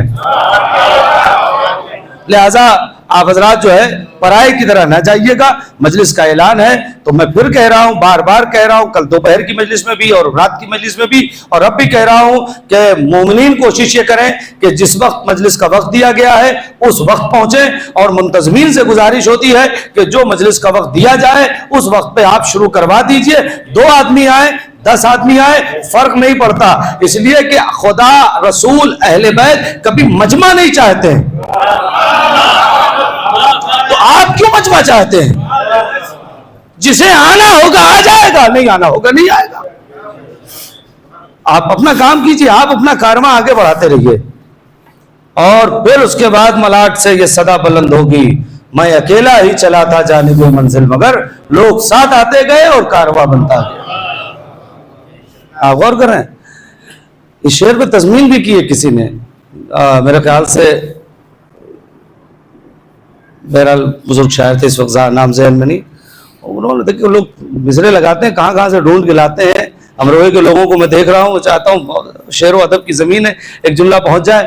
لہذا آپ حضرات جو ہے پرائے کی طرح نہ جائیے گا. مجلس کا اعلان ہے تو میں پھر کہہ رہا ہوں, بار بار کہہ رہا ہوں, کل دوپہر کی مجلس میں بھی اور رات کی مجلس میں بھی, اور اب بھی کہہ رہا ہوں کہ مومنین کوشش یہ کریں کہ جس وقت مجلس کا وقت دیا گیا ہے اس وقت پہنچیں, اور منتظمین سے گزارش ہوتی ہے کہ جو مجلس کا وقت دیا جائے اس وقت پہ آپ شروع کروا دیجئے. 2 آدمی آئے 10 آدمی آئے فرق نہیں پڑتا, اس لیے کہ خدا رسول اہل بیت کبھی مجمع نہیں چاہتے. تو آپ کیوں مجمع چاہتے ہیں؟ جسے آنا ہوگا آ جائے گا, نہیں آنا ہوگا نہیں آئے گا. آپ اپنا کام کیجئے, آپ اپنا کارواں آگے بڑھاتے رہیے. اور پھر اس کے بعد ملاٹ سے یہ صدا بلند ہوگی, میں اکیلا ہی چلا تھا جانب منزل مگر لوگ ساتھ آتے گئے اور کارواں بنتا گیا. آپ غور کریں, اس شعر پہ تضمین بھی کی ہے کسی نے, میرے خیال سے بہرحال بزرگ شاعر تھے, اس وقت نام ذہن میں نہیں. انہوں نے دیکھیں لوگ مصرے لگاتے ہیں, کہاں سے ڈھونڈ کے لاتے ہیں. امروہے کے لوگوں کو میں دیکھ رہا ہوں, چاہتا ہوں شعر و ادب کی زمین ہے, ایک جملہ پہنچ جائے.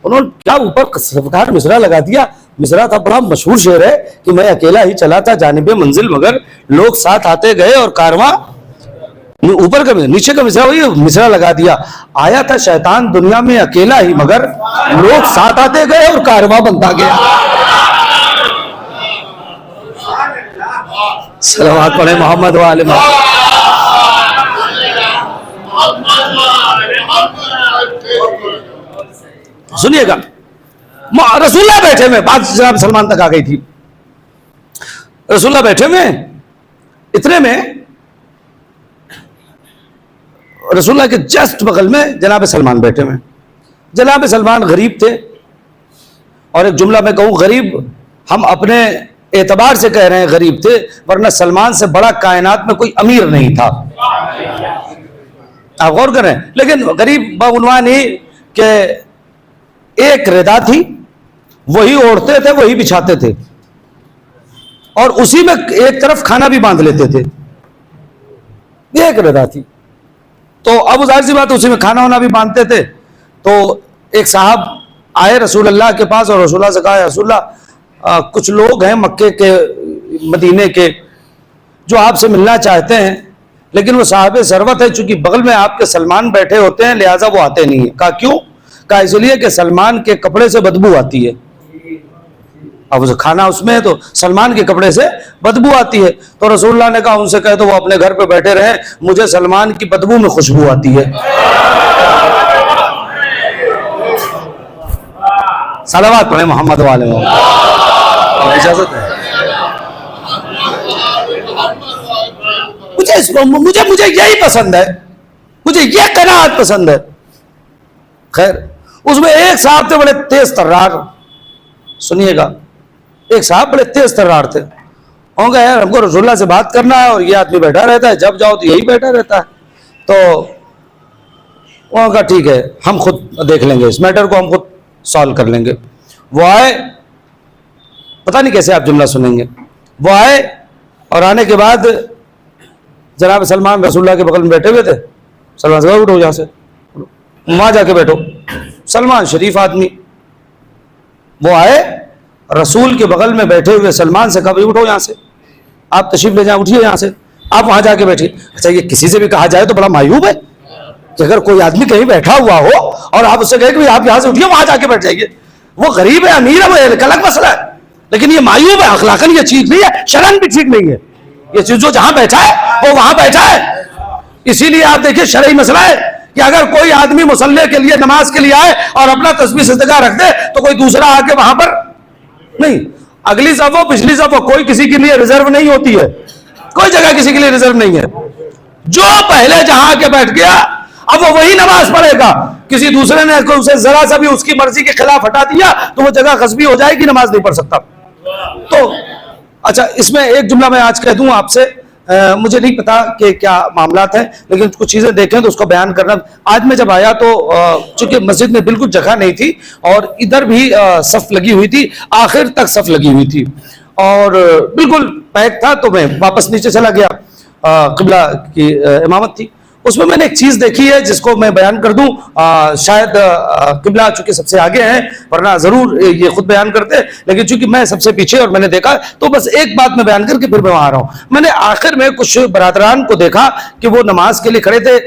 انہوں نے کیا اوپر سفکار مصرع لگا دیا. مصرع تھا بڑا مشہور شعر ہے کہ میں اکیلا ہی چلا تھا جانب منزل مگر لوگ ساتھ آتے گئے اور کارواں. اوپر کا نیچے کا مصرع وہی مصرع لگا دیا, آیا تھا شیطان دنیا میں اکیلا ہی مگر لوگ ساتھ آتے گئے اور کارواں بنتا گیا. صلوات پڑھیں محمد و آل محمد. سنیے گا, رسول اللہ بیٹھے ہوئے, بات جناب سلمان تک آ گئی تھی. رسول اللہ بیٹھے ہوئے, اتنے میں رسول اللہ کے جسٹ بغل میں جناب سلمان بیٹھے ہوئے. جناب سلمان غریب تھے, اور ایک جملہ میں کہوں, غریب ہم اپنے اعتبار سے کہہ رہے ہیں غریب تھے, ورنہ سلمان سے بڑا کائنات میں کوئی امیر نہیں تھا. آپ غور کریں, لیکن غریب بعنوان ہی کہ ایک ردا تھی, وہی اوڑھتے تھے وہی بچھاتے تھے, اور اسی میں ایک طرف کھانا بھی باندھ لیتے تھے. ایک ردا تھی تو اب ظاہر سی بات اسی میں کھانا ہونا بھی باندھتے تھے. تو ایک صاحب آئے رسول اللہ کے پاس اور رسول اللہ سے کہا, رسول اللہ کچھ لوگ ہیں مکے کے مدینے کے جو آپ سے ملنا چاہتے ہیں, لیکن وہ صاحب ثروت ہے, چونکہ بغل میں آپ کے سلمان بیٹھے ہوتے ہیں لہٰذا وہ آتے نہیں ہیں. کہا کیوں؟ کہا اس لیے کہ سلمان کے کپڑے سے بدبو آتی ہے. اب کھانا اس میں ہے تو سلمان کے کپڑے سے بدبو آتی ہے. تو رسول اللہ نے کہا ان سے کہے تو وہ اپنے گھر پہ بیٹھے رہیں, مجھے سلمان کی بدبو میں خوشبو آتی ہے. صلوات پڑھیں محمد و آل محمد. اجازت ہے مجھے یہی پسند ہے, مجھے یہ قناعت پسند ہے. خیر, اس میں ایک صاحب تھے بڑے تیز ترار, سنیے گا, ایک صاحب بڑے تیز ترار تھے. ہوں گے یار ہم کو رسول اللہ سے بات کرنا ہے اور یہ آدمی بیٹھا رہتا ہے, جب جاؤ تو یہی بیٹھا رہتا ہے. تو وہاں کا ٹھیک ہے ہم خود دیکھ لیں گے, اس میٹر کو ہم خود سالو کر لیں گے. وہ آئے, پتہ نہیں کیسے آپ جملہ سنیں گے, وہ آئے اور آنے کے بعد جناب سلمان رسول اللہ کے بغل میں بیٹھے ہوئے تھے. سلمان سے اٹھو یہاں سے, وہاں جا کے بیٹھو. سلمان شریف آدمی، وہ آئے رسول کے بغل میں بیٹھے ہوئے سلمان سے کہا بھائی اٹھو یہاں سے، آپ تشریف لے جائیں، اٹھیے یہاں سے، آپ وہاں جا کے بیٹھیے۔ اچھا یہ کسی سے بھی کہا جائے تو بڑا معیوب ہے کہ اگر کوئی آدمی کہیں بیٹھا ہوا ہو اور آپ اس سے کہیں کہ آپ یہاں سے اٹھیے وہاں جا کے بیٹھ جائیے، وہ غریب ہے امیر ہے وہ ایک الگ مسئلہ ہے، لیکن یہ معیوب ہے، اخلاقاً یہ ٹھیک نہیں ہے، شرعاً بھی ٹھیک نہیں ہے، یہ چیز جو جہاں بیٹھا ہے وہ وہاں بیٹھا ہے۔ اسی لیے آپ دیکھیں شرعی مسئلہ ہے کہ اگر کوئی آدمی مصلی کے لیے نماز کے لیے آئے اور اپنا تسبیح سجدہ رکھ دے تو کوئی دوسرا آ کے وہاں پر نہیں، اگلی صف ہو پچھلی صف ہو، کوئی کسی کے لیے ریزرو نہیں ہوتی ہے، کوئی جگہ کسی کے لیے ریزرو نہیں ہے، جو پہلے جہاں آ کے بیٹھ گیا اب وہ وہی نماز پڑھے گا، کسی دوسرے نے اسے ذرا سا بھی اس کی مرضی کے خلاف ہٹا دیا تو وہ جگہ غصبی ہو جائے گی، نماز نہیں پڑھ سکتا۔ تو اچھا اس میں ایک جملہ میں آج کہہ دوں آپ سے، مجھے نہیں پتا کہ کیا معاملات ہیں لیکن کچھ چیزیں دیکھیں تو اس کو بیان کرنا۔ آج میں جب آیا تو چونکہ مسجد میں بالکل جگہ نہیں تھی اور ادھر بھی صف لگی ہوئی تھی، آخر تک صف لگی ہوئی تھی اور بالکل پیک تھا، تو میں واپس نیچے چلا گیا، قبلہ کی امامت تھی، اس میں نے ایک چیز دیکھی ہے جس کو میں بیان کر دوں، شاید قبلہ چونکہ سب سے آگے ہیں ورنہ ضرور یہ خود بیان کرتے، لیکن چونکہ میں سب سے پیچھے اور میں نے دیکھا تو بس ایک بات میں بیان کر کے پھر میں وہاں آ رہا ہوں۔ میں نے آخر میں کچھ برادران کو دیکھا کہ وہ نماز کے لیے کھڑے تھے،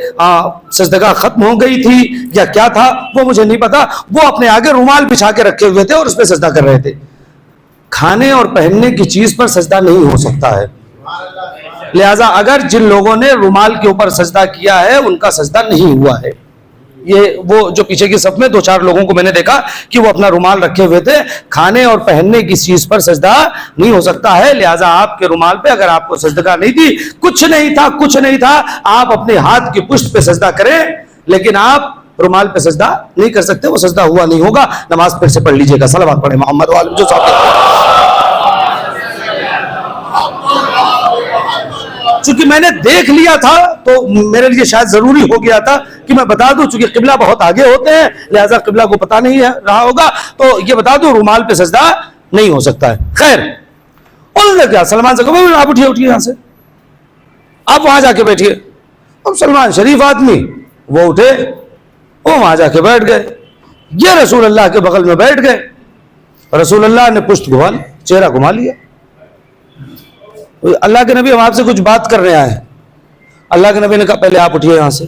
سجدگاہ ختم ہو گئی تھی یا کیا تھا وہ مجھے نہیں پتا، وہ اپنے آگے رومال بچھا کے رکھے ہوئے تھے اور اس پہ سجدہ کر رہے تھے۔ کھانے اور پہننے کی چیز پر سجدہ نہیں ہو سکتا ہے، لہذا اگر جن لوگوں نے رومال کے اوپر سجدہ کیا ہے ان کا سجدہ نہیں ہوا ہے۔ یہ وہ جو پیچھے کی صف میں دو چار لوگوں کو میں نے دیکھا کہ وہ اپنا رومال رکھے ہوئے تھے، کھانے اور پہننے کی چیز پر سجدہ نہیں ہو سکتا ہے، لہذا آپ کے رومال پہ اگر آپ کو سجدہ نہیں تھی، کچھ نہیں تھا، آپ اپنے ہاتھ کی پشت پہ سجدہ کریں، لیکن آپ رومال پہ سجدہ نہیں کر سکتے، وہ سجدہ ہوا نہیں ہوگا۔ نماز پھر سے پڑھ لیجئے گا، صلوات پڑھیں محمد والے جو چونکہ میں نے دیکھ لیا تھا تو میرے لیے شاید ضروری ہو گیا تھا کہ میں بتا دوں، چونکہ قبلہ بہت آگے ہوتے ہیں لہذا قبلہ کو پتا نہیں رہا ہوگا، تو یہ بتا دوں رومال پہ سجدہ نہیں ہو سکتا ہے۔ خیر انہوں نے کیا سلمان سے کہا آپ اٹھیے یہاں سے، آپ وہاں جا کے بیٹھیے۔ اب سلمان شریف آدمی وہ اٹھے، وہ وہاں جا کے بیٹھ گئے، یہ رسول اللہ کے بغل میں بیٹھ گئے، رسول اللہ نے پشت گھما لی، چہرہ گھما لیا۔ اللہ کے نبی ہم آپ سے کچھ بات کر رہے ہیں، اللہ کے نبی نے کہا پہلے آپ اٹھیے یہاں سے،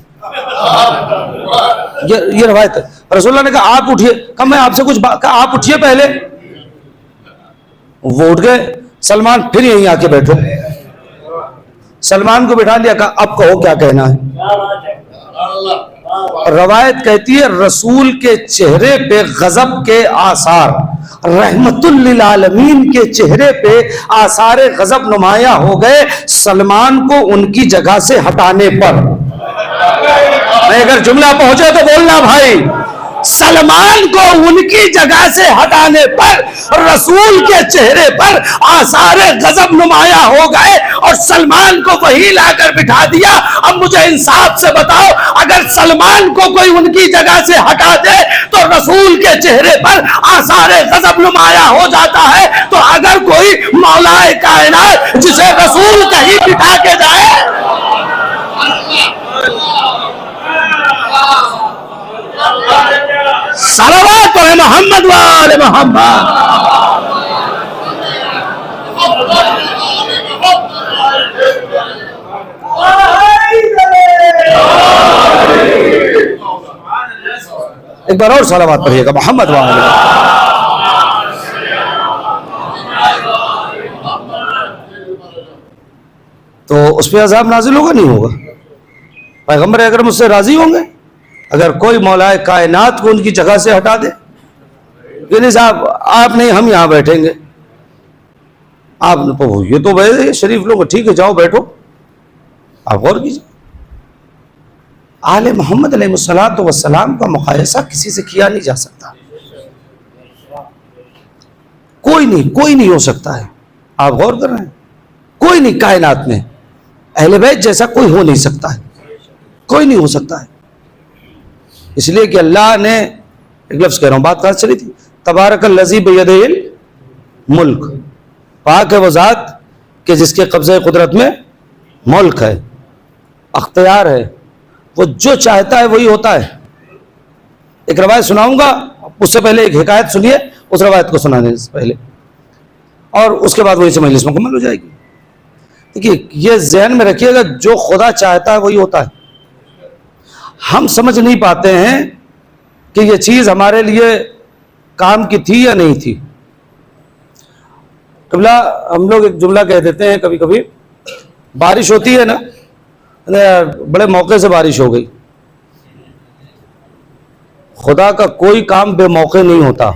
یہ روایت ہے، رسول اللہ نے کہا آپ اٹھیے، کہا میں آپ سے کچھ بات، کہا آپ اٹھیے پہلے، وہ اٹھ گئے، سلمان پھر یہیں آ کے بیٹھو، سلمان کو بٹھا لیا، کہا اب کہو کیا کہنا ہے۔ روایت کہتی ہے رسول کے چہرے پہ غضب کے آثار، رحمت للعالمین کے چہرے پہ آثار غضب نمایاں ہو گئے سلمان کو ان کی جگہ سے ہٹانے پر۔ میں اگر جملہ پہنچے تو بولنا بھائی، سلمان کو ان کی جگہ سے ہٹانے پر رسول کے چہرے پر آثار غضب نمایاں ہو گئے اور سلمان کو وہی لا کر بٹھا دیا۔ اب مجھے انصاف سے بتاؤ، اگر سلمان کو کوئی ان کی جگہ سے ہٹا دے تو رسول کے چہرے پر آثار غضب نمایاں ہو جاتا ہے، تو اگر کوئی مولا کائنات جسے رسول کہیں بٹھا کے جائے، صلوات پڑھے محمد وآل محمد۔ ایک بار اور صلوات پڑھیے گا محمد وآل محمد۔ تو اس پہ عذاب نازل ہوگا نہیں ہوگا؟ پیغمبر اکرم اس سے راضی ہوں گے اگر کوئی مولا کائنات کو ان کی جگہ سے ہٹا دے کہ نہیں صاحب آپ نہیں، ہم یہاں بیٹھیں گے، آپ یہ تو بھائی شریف لوگ ٹھیک ہے جاؤ بیٹھو۔ آپ غور کیجیے، آل محمد علیہ الصلوۃ والسلام کا مقایسہ کسی سے کیا نہیں جا سکتا، کوئی نہیں ہو سکتا ہے۔ آپ غور کر رہے ہیں، کوئی نہیں کائنات میں اہل بیت جیسا کوئی ہو نہیں سکتا ہے، کوئی نہیں ہو سکتا ہے۔ اس لیے کہ اللہ نے ایک لفظ کہہ رہا ہوں، بات کہاں چلی تھی، تبارک الذی بیدہ الملک، پاک ہے وہ ذات کہ جس کے قبضہ قدرت میں ملک ہے، اختیار ہے، وہ جو چاہتا ہے وہی ہوتا ہے۔ ایک روایت سناؤں گا، اس سے پہلے ایک حکایت سنیے اس روایت کو سنانے سے پہلے، اور اس کے بعد وہی سے مجلس مکمل ہو جائے گی۔ دیکھیے یہ ذہن میں رکھیے گا، جو خدا چاہتا ہے وہی ہوتا ہے۔ ہم سمجھ نہیں پاتے ہیں کہ یہ چیز ہمارے لیے کام کی تھی یا نہیں تھی۔ قبلہ ہم لوگ ایک جملہ کہہ دیتے ہیں کبھی کبھی، بارش ہوتی ہے نا، بڑے موقع سے بارش ہو گئی۔ خدا کا کوئی کام بے موقع نہیں ہوتا۔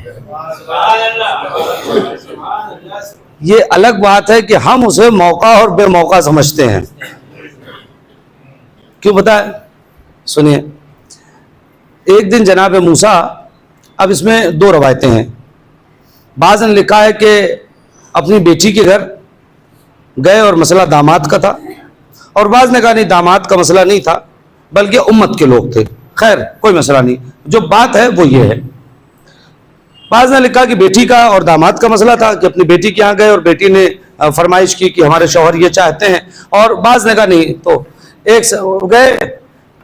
یہ الگ بات ہے کہ ہم اسے موقع اور بے موقع سمجھتے ہیں۔ کیوں بتائیں؟ سنیے، ایک دن جناب موسیٰ، اب اس میں دو روایتیں ہیں، بعض نے لکھا ہے کہ اپنی بیٹی کے گھر گئے اور مسئلہ داماد کا تھا، اور بعض نے کہا نہیں داماد کا مسئلہ نہیں تھا بلکہ امت کے لوگ تھے، خیر کوئی مسئلہ نہیں، جو بات ہے وہ یہ ہے۔ بعض نے لکھا کہ بیٹی کا اور داماد کا مسئلہ تھا، کہ اپنی بیٹی کے یہاں گئے اور بیٹی نے فرمائش کی کہ ہمارے شوہر یہ چاہتے ہیں، اور بعض نے کہا نہیں، تو گئے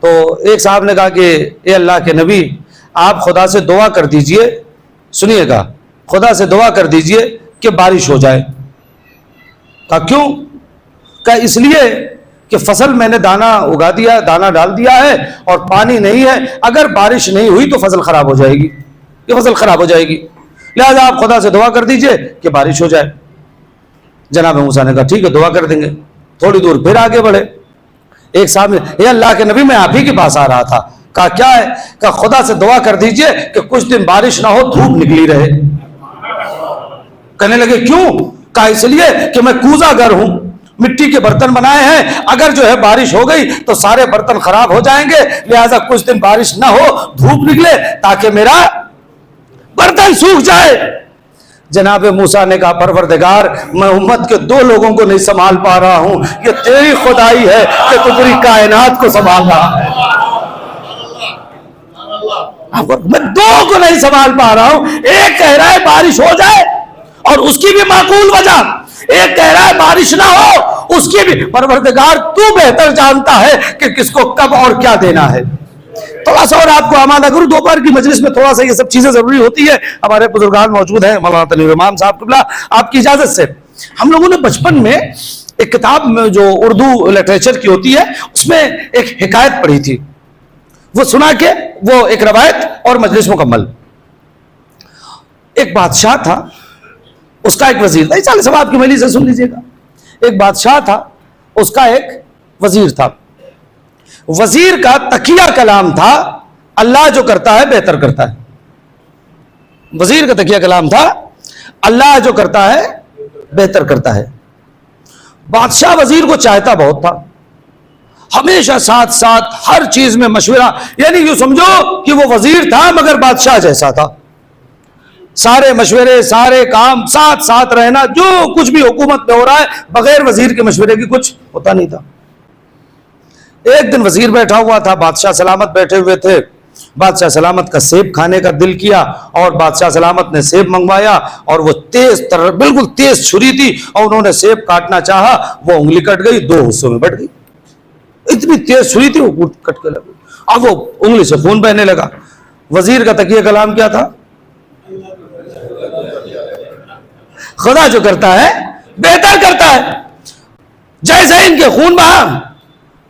تو ایک صاحب نے کہا کہ اے اللہ کے نبی آپ خدا سے دعا کر دیجئے، سنیے گا، خدا سے دعا کر دیجئے کہ بارش ہو جائے۔ کہا کیوں؟ کہا اس لیے کہ فصل میں نے دانہ اگا دیا، دانہ ڈال دیا ہے اور پانی نہیں ہے، اگر بارش نہیں ہوئی تو فصل خراب ہو جائے گی، یہ فصل خراب ہو جائے گی، لہذا آپ خدا سے دعا کر دیجئے کہ بارش ہو جائے۔ جناب موسیٰ نے کہا ٹھیک ہے دعا کر دیں گے۔ تھوڑی دور پھر آگے بڑھے، ایک صاحب نے اے اللہ کے نبی میں آپ ہی کے پاس آ رہا تھا۔ کہا کیا ہے؟ کہا خدا سے دعا کر دیجئے کہ کچھ دن بارش نہ ہو، دھوپ نکلی رہے۔ کہنے لگے کیوں؟ کہا اس لیے کہ میں کوزہ گر ہوں، مٹی کے برتن بنائے ہیں، اگر جو ہے بارش ہو گئی تو سارے برتن خراب ہو جائیں گے، لہذا کچھ دن بارش نہ ہو، دھوپ نکلے تاکہ میرا برتن سوکھ جائے۔ جناب موسیٰ نے کہا پروردگار میں امت کے دو لوگوں کو نہیں سنبھال پا رہا ہوں، یہ تیری خدائی ہے کہ تو پوری کائنات کو سنبھال رہا ہے، میں دو کو نہیں سنبھال پا رہا ہوں، ایک کہہ رہا ہے بارش ہو جائے اور اس کی بھی معقول وجہ، ایک کہہ رہا ہے بارش نہ ہو اس کی بھی، پروردگار تو بہتر جانتا ہے کہ کس کو کب اور کیا دینا ہے۔ تھوڑا سا اور آپ کو آمادہ کروں، دوپہر کی مجلس میں تھوڑا سا یہ سب چیزیں ضروری ہوتی ہے۔ ہمارے بزرگان موجود ہیں، مولانا تنویر امام صاحب قبلہ، آپ کی اجازت سے ہم لوگوں نے بچپن میں ایک کتاب میں جو اردو لٹریچر کی ہوتی ہے اس میں ایک حکایت پڑھی تھی، وہ سنا کے وہ ایک روایت اور مجلس مکمل۔ ایک بادشاہ تھا، اس کا ایک وزیر تھا، اس سب آپ کی مجلس سے سن لیجئے گا۔ ایک بادشاہ تھا، اس کا ایک وزیر تھا، وزیر کا تقیہ کلام تھا اللہ جو کرتا ہے بہتر کرتا ہے۔ وزیر کا تقیہ کلام تھا اللہ جو کرتا ہے بہتر کرتا ہے۔ بادشاہ وزیر کو چاہتا بہت تھا، ہمیشہ ساتھ ساتھ ہر چیز میں مشورہ، یعنی یوں سمجھو کہ وہ وزیر تھا مگر بادشاہ جیسا تھا، سارے مشورے سارے کام ساتھ ساتھ رہنا، جو کچھ بھی حکومت میں ہو رہا ہے بغیر وزیر کے مشورے کی کچھ ہوتا نہیں تھا۔ ایک دن وزیر بیٹھا ہوا تھا، بادشاہ سلامت بیٹھے ہوئے تھے، بادشاہ سلامت کا سیب کھانے کا دل کیا اور بادشاہ سلامت نے سیب منگوایا، اور وہ بالکل تیز چھری تھی اور انہوں نے سیب کاٹنا چاہا، وہ انگلی کٹ گئی، دو حصوں میں بٹ گئی، اتنی تیز چھری تھی وہ کٹ کے لگی، اب وہ انگلی سے خون بہنے لگا۔ وزیر کا تقیہ کلام کیا تھا؟ خدا جو کرتا ہے بہتر کرتا ہے۔ جیسے ان کے خون بہا،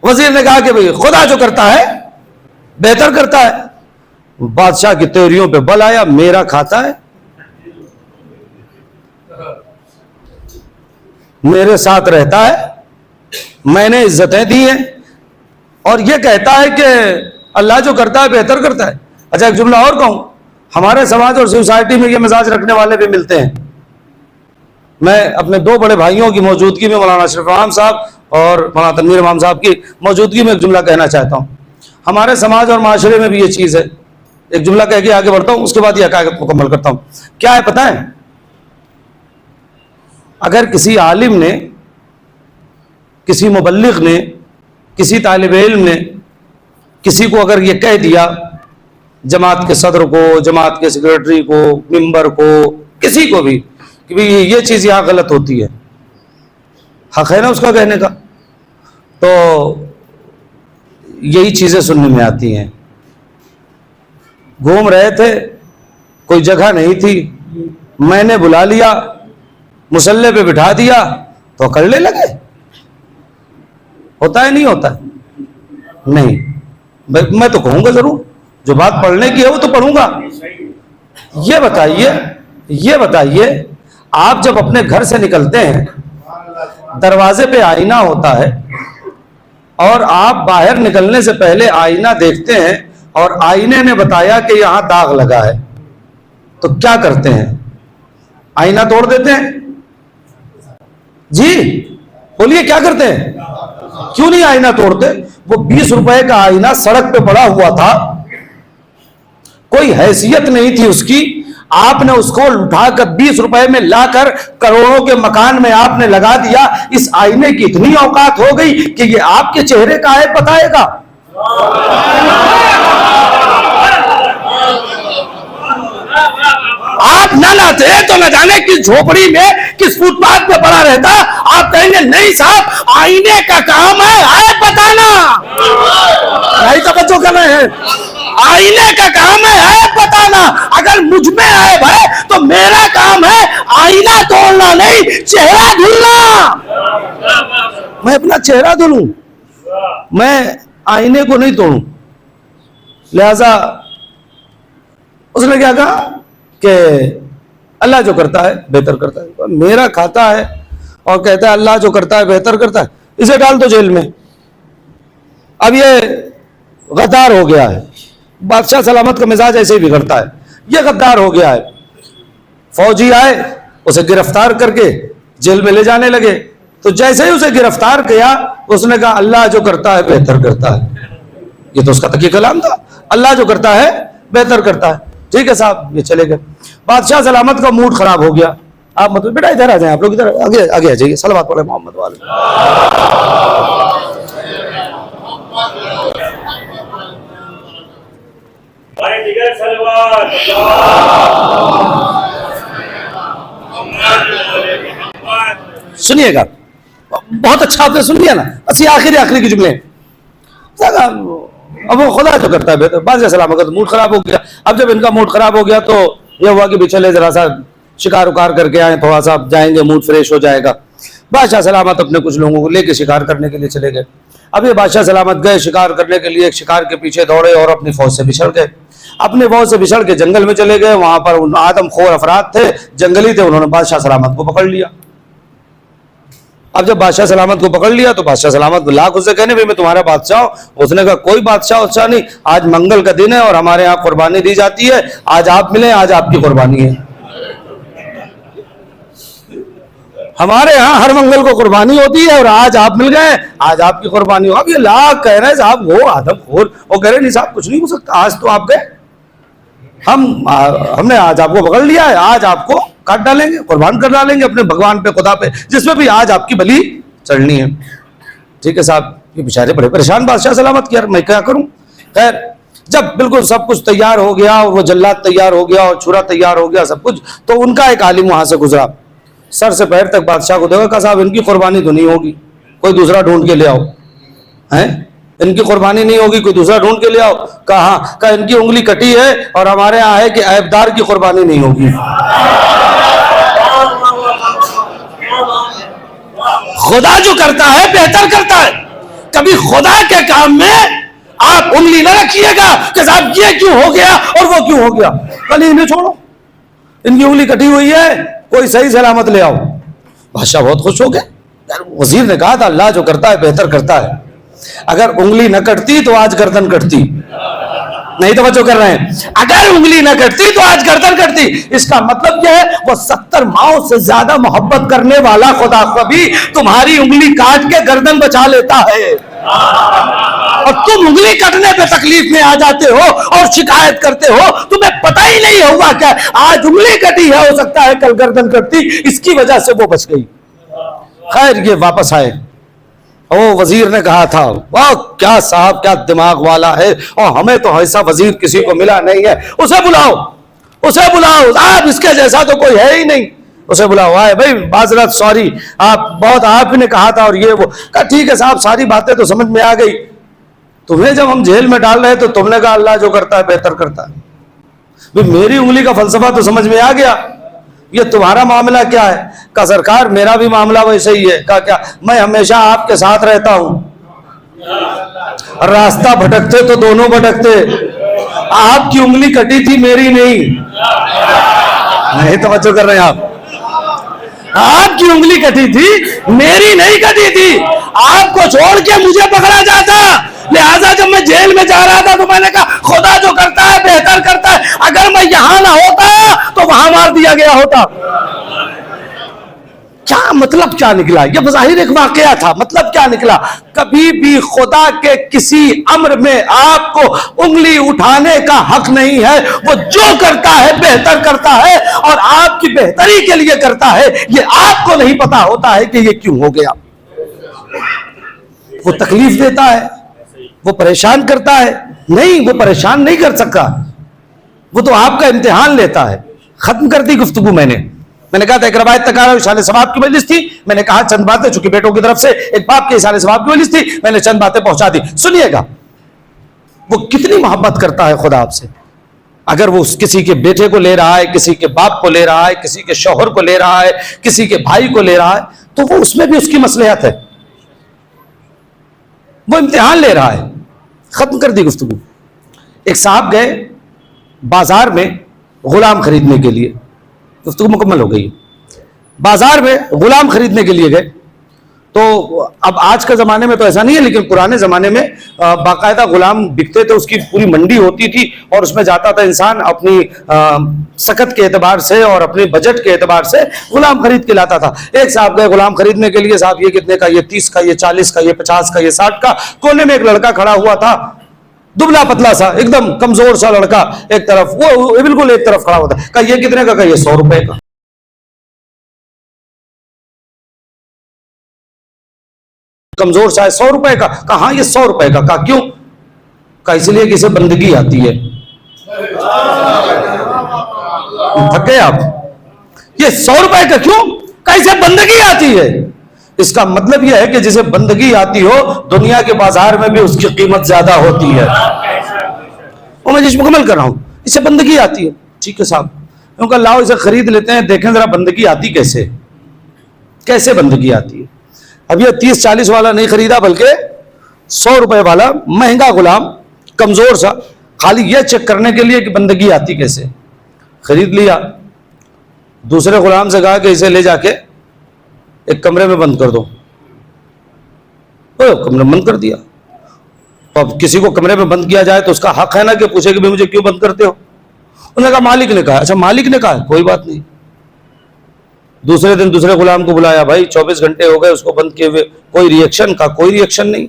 وزیر نے کہا کہ بھئی خدا جو کرتا ہے بہتر کرتا ہے۔ بادشاہ کی تیوریوں پہ بل آیا، میرا کھاتا ہے، میرے ساتھ رہتا ہے، میں نے عزتیں دی ہیں، اور یہ کہتا ہے کہ اللہ جو کرتا ہے بہتر کرتا ہے۔ اچھا ایک جملہ اور کہوں، ہمارے سماج اور سوسائٹی میں یہ مزاج رکھنے والے بھی ملتے ہیں۔ میں اپنے دو بڑے بھائیوں کی موجودگی میں، مولانا اشرف امام صاحب اور مولانا تنویر امام صاحب کی موجودگی میں ایک جملہ کہنا چاہتا ہوں۔ ہمارے سماج اور معاشرے میں بھی یہ چیز ہے، ایک جملہ کہہ کے آگے بڑھتا ہوں، اس کے بعد یہ حقائق مکمل کرتا ہوں۔ کیا ہے پتہ ہے؟ اگر کسی عالم نے، کسی مبلغ نے، کسی طالب علم نے کسی کو اگر یہ کہہ دیا، جماعت کے صدر کو، جماعت کے سیکریٹری کو، ممبر کو، کسی کو بھی کہ یہ چیز یہاں غلط ہوتی ہے، حق ہے نا اس کا کہنے کا، تو یہی چیزیں سننے میں آتی ہیں گھوم رہے تھے, کوئی جگہ نہیں تھی, میں نے بلا لیا, مصلے پہ بٹھا دیا تو کرنے لگے. ہوتا ہے نہیں ہوتا؟ نہیں. میں تو کہوں گا ضرور, جو بات پڑھنے کی ہے وہ تو پڑھوں گا. یہ بتائیے آپ جب اپنے گھر سے نکلتے ہیں, دروازے پہ آئینہ ہوتا ہے, اور آپ باہر نکلنے سے پہلے آئینہ دیکھتے ہیں اور آئینے نے بتایا کہ یہاں داغ لگا ہے, تو کیا کرتے ہیں؟ آئینہ توڑ دیتے ہیں؟ جی بولیے, کیا کرتے ہیں؟ کیوں نہیں آئینہ توڑتے؟ وہ 20 روپے کا آئینہ سڑک پہ پڑا ہوا تھا, کوئی حیثیت نہیں تھی اس کی, آپ نے اس کو اٹھا کر 20 روپے میں لا کر کروڑوں کے مکان میں آپ نے لگا دیا. اس آئینے کی اتنی اوقات ہو گئی کہ یہ آپ کے چہرے کا عیب بتائے گا. آپ نہ لاتے تو نہ جانے کس جھوپڑی میں, کس فٹ پاتھ پہ پڑا رہتا. آپ کہیں گے نہیں صاحب, آئینے کا کام ہے عیب بتانا. نہیں توجہ کر رہے ہیں؟ آئینے کا کام ہے عیب بتانا. اگر مجھ میں عیب ہے تو میرا کام ہے آئینہ توڑنا نہیں, چہرہ دھلنا. میں اپنا چہرہ دھلوں, میں آئینے کو نہیں توڑوں. لہذا اس نے کیا کہا کہ اللہ جو کرتا ہے بہتر کرتا ہے. میرا کھاتا ہے اور کہتا ہے اللہ جو کرتا ہے بہتر کرتا ہے, اسے ڈال دو جیل میں. اب یہ غدار ہو گیا ہے. بادشاہ سلامت کا مزاج ایسے ہی بگڑتا ہے, یہ غدار ہو گیا ہے. فوجی آئے, اسے گرفتار کر کے جیل میں لے جانے لگے, تو جیسے ہی اسے گرفتار کیا اس نے کہا اللہ جو کرتا ہے بہتر کرتا ہے. یہ تو اس کا تقی کلام تھا, اللہ جو کرتا ہے بہتر کرتا ہے. ٹھیک ہے صاحب, یہ چلے گئے. بادشاہ سلامت کا موڈ خراب ہو گیا. آپ مطلب بیٹا ادھر آ جائیں, آپ لوگ ادھر آگے آ جائیے, صلوات پڑھیں محمد والے. سنیے گا, بہت اچھا آپ نے سن لیا نا, اسی آخری کے جملے. اب وہ خدا جو کرتا ہے بہتر. بادشاہ سلامت کا موڈ خراب ہو گیا. اب جب ان کا موڈ خراب ہو گیا تو یہ ہوا کہ چلے ذرا سا شکار اکار کر کے آئے, تھوڑا سا جائیں گے, موڈ فریش ہو جائے گا. بادشاہ سلامت اپنے کچھ لوگوں کو لے کے شکار کرنے کے لیے چلے گئے. اب یہ بادشاہ سلامت گئے شکار کرنے کے لیے, شکار کے پیچھے دوڑے اور اپنی فوج سے بچھڑ گئے. اپنی فوج سے بچھڑ کے جنگل میں چلے گئے. وہاں پر آدم خور افراد تھے, جنگلی تھے, انہوں نے بادشاہ سلامت کو پکڑ لیا. اب جب بادشاہ سلامت کو پکڑ لیا تو بادشاہ سلامت لاکھ اسے کہنے میں تمہارا بادشاہ ہوں. اس نے کہا کوئی بادشاہ نہیں, آج منگل کا دن ہے اور ہمارے یہاں قربانی دی جاتی ہے, آج آپ ملیں, آج آپ کی قربانی ہے. ہمارے ہاں ہر منگل کو قربانی ہوتی ہے اور آج آپ مل گئے, آج آپ کی قربانی ہو. اب یہ لاکھ کہہ رہے ہیں صاحب وہ آدم خور, وہ کہہ رہے نہیں صاحب کچھ نہیں ہو سکتا, آج تو آپ گئے, ہم نے آج آپ کو پکڑ لیا ہے, آج آپ کو کاٹ ڈالیں گے, قربان کر ڈالیں گے اپنے بھگوان پہ, خدا پہ, جس میں بھی آج آپ کی بلی چڑھنی ہے. ٹھیک ہے صاحب, یہ بیچارے بڑے پریشان بادشاہ سلامت کی, یار میں کیا کروں. خیر جب بالکل سب کچھ تیار ہو گیا, اور وہ جلاد تیار ہو گیا اور چھرا تیار ہو گیا سب کچھ, تو ان کا ایک عالم وہاں سے گزرا, سر سے پیر تک بادشاہ کو دیکھا, کہا صاحب ان کی قربانی تو نہیں ہوگی, کوئی دوسرا ڈھونڈ کے لے آؤ. ان کی قربانی نہیں ہوگی, کوئی دوسرا ڈھونڈ کے لے آؤ. کہا ان کی انگلی کٹی ہے اور ہمارے یہاں ہے کہ عیبدار کی قربانی نہیں ہوگی. خدا جو کرتا ہے بہتر کرتا ہے. کبھی خدا کے کام میں آپ انگلی نہ رکھیے گا کہ صاحب یہ کیوں ہو گیا اور وہ کیوں ہو گیا. کل انہیں چھوڑو, ان کی انگلی کٹی ہوئی ہے, کوئی صحیح سلامت لے آؤ. بادشاہ بہت خوش ہو گئے. وزیر نے کہا تھا اللہ جو کرتا ہے بہتر کرتا ہے. اگر انگلی نہ کٹتی تو آج گردن کٹتی. نہیں توجہ کر رہے ہیں, اگر انگلی نہ کٹتی تو آج گردن کٹتی. اس کا مطلب کیا ہے, وہ 70 ماؤں سے زیادہ محبت کرنے والا خدا کبھی تمہاری انگلی کاٹ کے گردن بچا لیتا ہے, اور تم انگلی کٹنے پہ تکلیف میں آ جاتے ہو اور شکایت کرتے ہو. تمہیں پتہ ہی نہیں ہوگا کیا آج انگلی کٹی ہے, ہو سکتا ہے کل گردن کٹتی, اس کی وجہ سے وہ بچ گئی. خیر یہ واپس آئے. وزیر نے کہا تھا واہ کیا صاحب کیا دماغ والا ہے, اور ہمیں تو ایسا وزیر کسی کو ملا نہیں ہے. اسے بلاؤ, آپ اس کے جیسا تو کوئی ہے ہی نہیں. اسے بلاؤ. آئے بھائی معذرت, سوری, آپ نے کہا تھا اور یہ وہ. کہا ٹھیک ہے صاحب ساری باتیں تو سمجھ میں آ گئی. تمہیں جب ہم جیل میں ڈال رہے تو تم نے کہا اللہ جو کرتا ہے بہتر کرتا ہے. بھی میری انگلی کا فلسفہ تو سمجھ میں آ گیا، یہ تمہارا معاملہ کیا ہے؟ کہا سرکار میرا بھی معاملہ ویسے ہی ہے۔ کہا کیا؟ میں ہمیشہ آپ کے ساتھ رہتا ہوں، راستہ بھٹکتے تو دونوں بھٹکتے، آپ کی انگلی کٹی تھی میری نہیں۔ نہیں توجہ کر رہے ہیں آپ کی انگلی کٹی تھی میری نہیں کٹی تھی، آپ کو چھوڑ کے مجھے پکڑا جاتا، لہذا جب میں جیل میں جا رہا تھا تو میں نے کہا خدا جو کرتا ہے بہتر کرتا ہے، اگر میں یہاں نہ ہوتا تو وہاں مار دیا گیا ہوتا۔ کیا مطلب کیا نکلا؟ یہ بظاہر ایک واقعہ تھا، مطلب کیا نکلا؟ کبھی بھی خدا کے کسی امر میں آپ کو انگلی اٹھانے کا حق نہیں ہے، وہ جو کرتا ہے بہتر کرتا ہے اور آپ کی بہتری کے لیے کرتا ہے، یہ آپ کو نہیں پتا ہوتا ہے کہ یہ کیوں ہو گیا۔ وہ تکلیف دیتا ہے، وہ پریشان کرتا ہے، نہیں وہ پریشان نہیں کر سکتا، وہ تو آپ کا امتحان لیتا ہے۔ ختم کر دی گفتگو میں نے کہا تھا ایک روایت تک اشارے ثواب کی مجلس تھی، میں نے کہا چند باتیں، چونکہ بیٹوں کی طرف سے ایک باپ کے اشارے ثواب کی مجلس تھی، میں نے چند باتیں پہنچا دی۔ سنیے گا وہ کتنی محبت کرتا ہے خدا آپ سے، اگر وہ کسی کے بیٹے کو لے رہا ہے، کسی کے باپ کو لے رہا ہے، کسی کے شوہر کو لے رہا ہے، کسی کے بھائی کو لے رہا ہے، تو وہ اس میں بھی اس کی مصلحت ہے، وہ امتحان لے رہا ہے۔ ختم کر دی گفتگو۔ ایک صاحب گئے بازار میں غلام خریدنے کے لیے، گفتگو مکمل ہو گئی، بازار میں غلام خریدنے کے لیے گئے، تو اب آج کے زمانے میں تو ایسا نہیں ہے، لیکن پرانے زمانے میں باقاعدہ غلام بکتے تھے، اس کی پوری منڈی ہوتی تھی اور اس میں جاتا تھا انسان اپنی سکت کے اعتبار سے اور اپنے بجٹ کے اعتبار سے غلام خرید کے لاتا تھا۔ ایک صاحب گئے غلام خریدنے کے لیے، صاحب یہ کتنے کا؟ یہ 30 کا، یہ 40 کا، یہ 50 کا، یہ 60 کا۔ کونے میں ایک لڑکا کھڑا ہوا تھا، دبلا پتلا سا، ایک دم کمزور سا لڑکا، ایک طرف وہ بالکل ایک طرف کھڑا ہوتا ہے۔ کہا یہ کتنے کا؟ کہا یہ 100 روپے کا۔ کمزور سا ہے، 100 روپے کا؟ کہا ہاں یہ 100 روپے کا۔ کہا کیوں؟ کہا اس لیے کہ اسے بندگی آتی ہے۔ تھک گئے آپ؟ یہ 100 روپے کا کیوں؟ کہا اسے بندگی آتی ہے۔ اس کا مطلب یہ ہے کہ جسے بندگی آتی ہو دنیا کے بازار میں بھی اس کی قیمت زیادہ ہوتی ہے۔ اور میں جس مکمل کر رہا ہوں، اسے بندگی آتی ہے، ٹھیک ہے صاحب، ان کا لاؤ اسے خرید لیتے ہیں، دیکھیں ذرا بندگی آتی کیسے، کیسے بندگی آتی ہے۔ اب یہ 30-40 والا نہیں خریدا، بلکہ 100 روپے والا مہنگا غلام، کمزور سا، خالی یہ چیک کرنے کے لیے کہ بندگی آتی کیسے۔ خرید لیا، دوسرے غلام سے کہا کہ اسے لے جا کے ایک کمرے میں بند کر دو۔ کمرے میں بند کر دیا۔ اب کسی کو کمرے میں بند کیا جائے تو اس کا حق ہے نا کہ پوچھے کہ بھی مجھے کیوں بند کرتے ہو؟ انہوں نے کہا مالک نے کہا۔ اچھا مالک نے کہا، کوئی بات نہیں۔ دوسرے دن دوسرے غلام کو بلایا، بھائی 24 گھنٹے ہو گئے اس کو بند کیے ہوئے، کوئی ریئیکشن؟ کا کوئی ریئیکشن نہیں،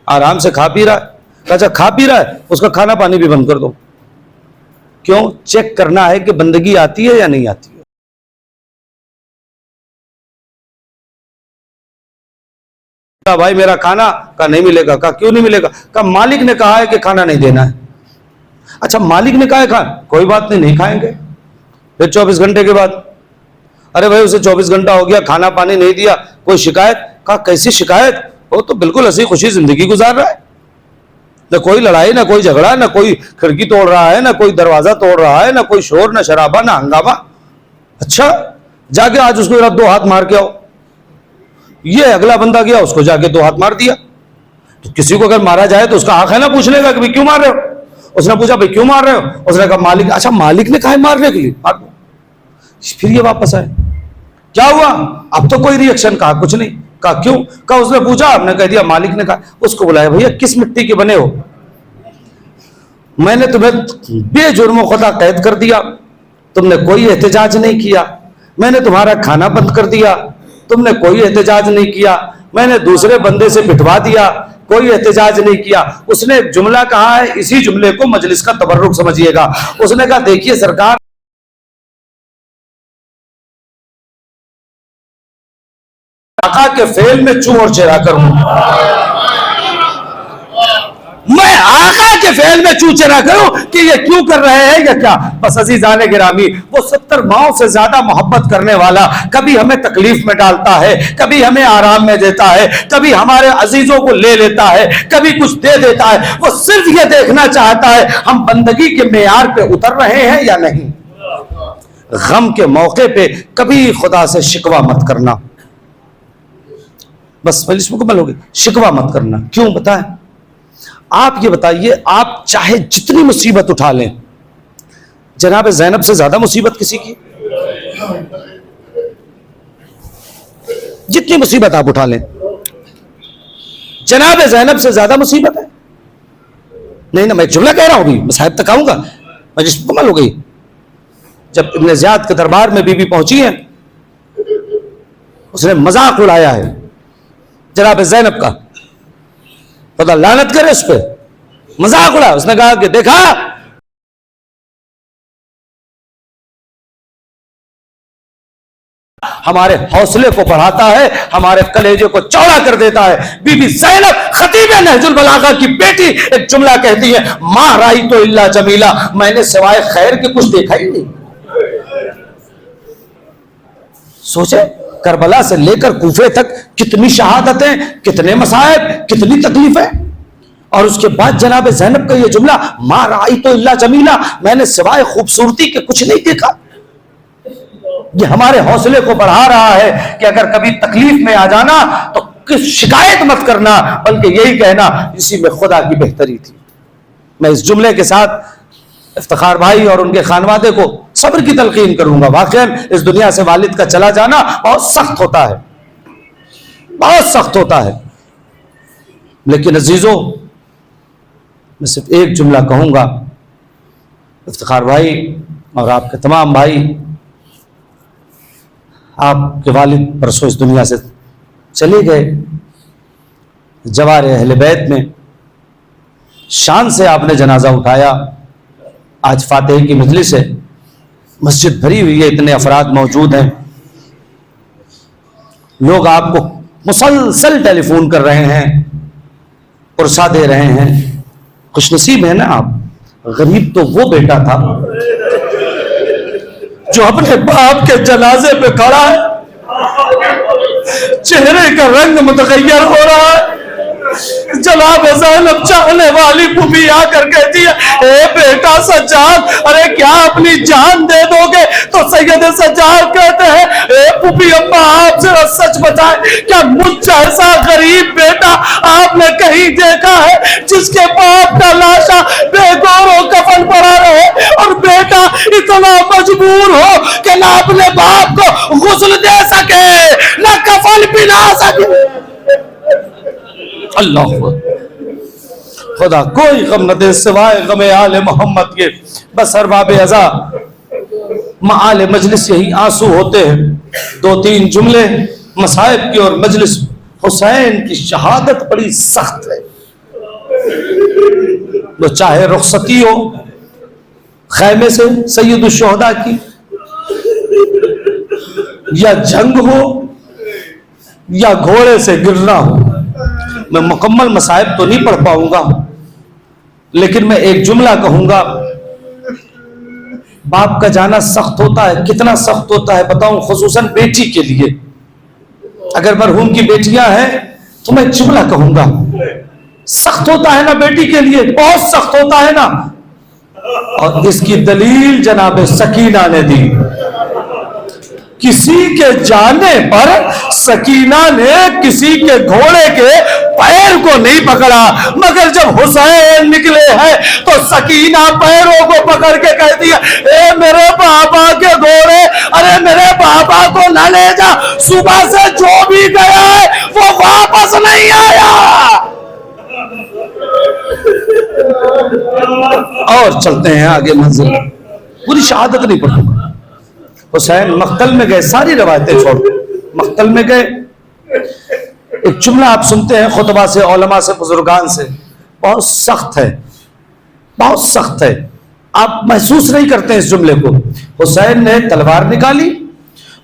آرام سے کھا پی رہا ہے۔ کہا اچھا کھا پی رہا ہے، اس کا کھانا پانی بھی بند کر دو۔ کیوں؟ چیک کرنا ہے کہ بندگی آتی ہے یا نہیں آتی ہے۔ بھائی میرا کھانا؟ کہا نہیں ملے گا۔ کہا کیوں نہیں ملے گا؟ کہا مالک نے کہا ہے کہ کھانا نہیں دینا ہے۔ اچھا مالک نے کہا ہے کھانا، کوئی بات نہیں، نہیں کھائیں گے۔ پھر 24 گھنٹے کے بعد، ارے بھائی اسے 24 گھنٹہ ہو گیا، کھانا پانی نہیں دیا، کوئی شکایت؟ کہا کیسی شکایت، وہ تو بالکل ہنسی خوشی زندگی گزار رہا ہے، نہ کوئی لڑائی، نہ کوئی جھگڑا، نہ کوئی کھڑکی توڑ رہا ہے، نہ کوئی دروازہ توڑ رہا ہے، نہ کوئی شور، نہ شرابہ، نہ ہنگامہ۔ اچھا جا کے آج اس کو 2 ہاتھ مار کے آؤ۔ یہ اگلا بندہ گیا، اس کو جا کے 2 ہاتھ مار دیا۔ تو کسی کو اگر مارا جائے تو اس کا حق ہے نا پوچھنے کا کہ بھائی کیوں مار رہے ہو؟ اس نے پوچھا بھائی کیوں مار رہے ہو؟ اس نے کہا مالک۔ اچھا مالک نے کہا ہے مارنے کے لیے، مار دو۔ پھر یہ واپس آئے، کیا ہوا؟ اب تو کوئی ریئیکشن؟ کہا کچھ نہیں۔ کہا کیوں؟ کہا اس نے پوچھا، آپ نے کہہ دیا مالک نے کہا۔ اس کو بلایا، بھیا کس مٹی کے بنے ہو؟ میں نے تمہیں بے جرم و خطا قید کر دیا، تم نے کوئی احتجاج نہیں کیا۔ میں نے تمہارا کھانا بند کر دیا، تم نے کوئی احتجاج نہیں کیا۔ میں نے دوسرے بندے سے بٹوا دیا، کوئی احتجاج نہیں کیا۔ اس نے ایک جملہ کہا ہے، اسی جملے کو مجلس کا تبرک سمجھیے گا۔ اس نے کہا دیکھیے سرکار، آقا کے فعل میں چوں اور چرا کر ہوں۔ میں آقا کے فعل میں چوچے نہ کروں کہ یہ کیوں کر رہے ہیں یا کیا. بس عزیزان گرامی، وہ 70 ماؤں سے زیادہ محبت کرنے والا کبھی ہمیں تکلیف میں ڈالتا ہے، کبھی ہمیں آرام میں دیتا ہے، کبھی ہمارے عزیزوں کو لے لیتا ہے، کبھی کچھ دے دیتا ہے. وہ صرف یہ دیکھنا چاہتا ہے ہم بندگی کے معیار پہ اتر رہے ہیں یا نہیں. غم کے موقع پہ کبھی خدا سے شکوہ مت کرنا. بس مجلس مکمل ہوگی. شکوہ مت کرنا. کیوں بتائیں؟ آپ یہ بتائیے، آپ چاہے جتنی مصیبت اٹھا لیں، جناب زینب سے زیادہ مصیبت کسی کی؟ جتنی مصیبت آپ اٹھا لیں، جناب زینب سے زیادہ مصیبت ہے؟ نہیں نا. میں ایک جملہ کہہ رہا ہوں، ابھی مصاحب تک آؤں گا. مجلس مکمل ہو گئی. جب ابن زیاد کے دربار میں بی بی پہنچی ہے، اس نے مذاق اڑایا ہے جناب زینب کا، خدا لعنت کرے اس پہ، مذاق اڑا. اس نے کہا کہ دیکھا ہمارے حوصلے کو بڑھاتا ہے، ہمارے کلیجے کو چوڑا کر دیتا ہے. بی بی زینب خطیب نہج البلاغہ کی بیٹی ایک جملہ کہتی ہے، ما رأیت الا جمیلا، میں نے سوائے خیر کے کچھ دیکھا ہی نہیں. سوچے کربلا سے لے کر کوفے تک کتنی شہادتیں، کتنے مصائب، کتنی تکلیفیں، اور اس کے بعد جناب زینب کا یہ جملہ، ما رأیت الا جمیلا، میں نے سوائے خوبصورتی کے کچھ نہیں دیکھا. یہ ہمارے حوصلے کو بڑھا رہا ہے کہ اگر کبھی تکلیف میں آ جانا تو شکایت مت کرنا، بلکہ یہی کہنا اسی میں خدا کی بہتری تھی. میں اس جملے کے ساتھ افتخار بھائی اور ان کے خانوادے کو صبر کی تلقین کروں گا. واقعاً اس دنیا سے والد کا چلا جانا بہت سخت ہوتا ہے، بہت سخت ہوتا ہے. لیکن عزیزوں، میں صرف ایک جملہ کہوں گا. افتخار بھائی اور آپ کے تمام بھائی، آپ کے والد پرسوں اس دنیا سے چلے گئے. جوار اہل بیت میں شان سے آپ نے جنازہ اٹھایا. آج فاتح کی مجلس ہے، مسجد بھری ہوئی ہے، اتنے افراد موجود ہیں، لوگ آپ کو مسلسل ٹیلی فون کر رہے ہیں، پرسہ دے رہے ہیں. خوش نصیب ہے نا آپ. غریب تو وہ بیٹا تھا جو اپنے باپ کے جنازے پہ کھڑا ہے، چہرے کا رنگ متغیر ہو رہا ہے. جناب زینب چاہنے والی پھوپھی آ کر کہتی ہے، اے بیٹا سجاد، ارے کیا اپنی جان دے دو گے؟ تو سید سجاد کہتے ہیں، اے پھوپھی اما آپ سے سچ بتائیں، کیا مجھ جیسا غریب بیٹا آپ نے کہیں دیکھا ہے جس کے باپ کا لاشا بے گور و کفن پڑا رہے اور بیٹا اتنا مجبور ہو کہ نہ اپنے باپ کو غسل دے سکے نہ کفن پہنا سکے؟ اللہ خدا کوئی غم نہ دے سوائے غم آل محمد کے. بس ارباب عزا معال مجلس یہی آنسو ہوتے ہیں. 2-3 جملے مصائب کی اور مجلس. حسین کی شہادت بڑی سخت ہے. وہ چاہے رخصتی ہو خیمے سے سید الشہداء کی، یا جنگ ہو، یا گھوڑے سے گرنا ہو. میں مکمل مصائب تو نہیں پڑھ پاؤں گا، لیکن میں ایک جملہ کہوں گا. باپ کا جانا سخت ہوتا ہے. کتنا سخت ہوتا ہے بتاؤں؟ خصوصاً بیٹی کے لیے. اگر مرحوم کی بیٹیاں ہیں تو میں جملہ کہوں گا، سخت ہوتا ہے نا بیٹی کے لیے، بہت سخت ہوتا ہے نا. اور اس کی دلیل جناب سکینہ نے دی. کسی کے جانے پر سکینہ نے کسی کے گھوڑے کے پیر کو نہیں پکڑا، مگر جب حسین نکلے ہیں تو سکینہ پیروں کو پکڑ کے کہتی ہے، اے میرے بابا کے گھوڑے، ارے میرے بابا کو نہ لے جا، صبح سے جو بھی گیا ہے وہ واپس نہیں آیا. اور چلتے ہیں آگے منزل. پوری شہادت نہیں پڑھوں گا. حسین مقتل میں گئے، ساری روایتیں چھوڑ مقتل میں گئے. ایک جملہ آپ سنتے ہیں خطبہ سے، علماء سے، بزرگان سے، بہت سخت ہے، بہت سخت ہے. آپ محسوس نہیں کرتے ہیں اس جملے کو. حسین نے تلوار نکالی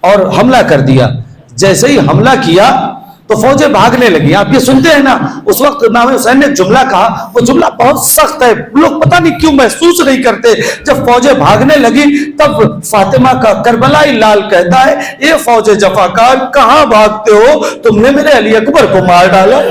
اور حملہ کر دیا. جیسے ہی حملہ کیا تو فوجیں بھاگنے لگی. آپ یہ سنتے ہیں نا, اس وقت امام حسین نے جملہ کہا, وہ جملہ بہت سخت ہے, لوگ پتہ نہیں کیوں محسوس نہیں کرتے. جب فوجیں بھاگنے لگی تب فاطمہ کا کربلائی لال کہتا ہے, اے فوج جفاکار کہاں بھاگتے ہو, تم نے میرے علی اکبر کو مار ڈالا.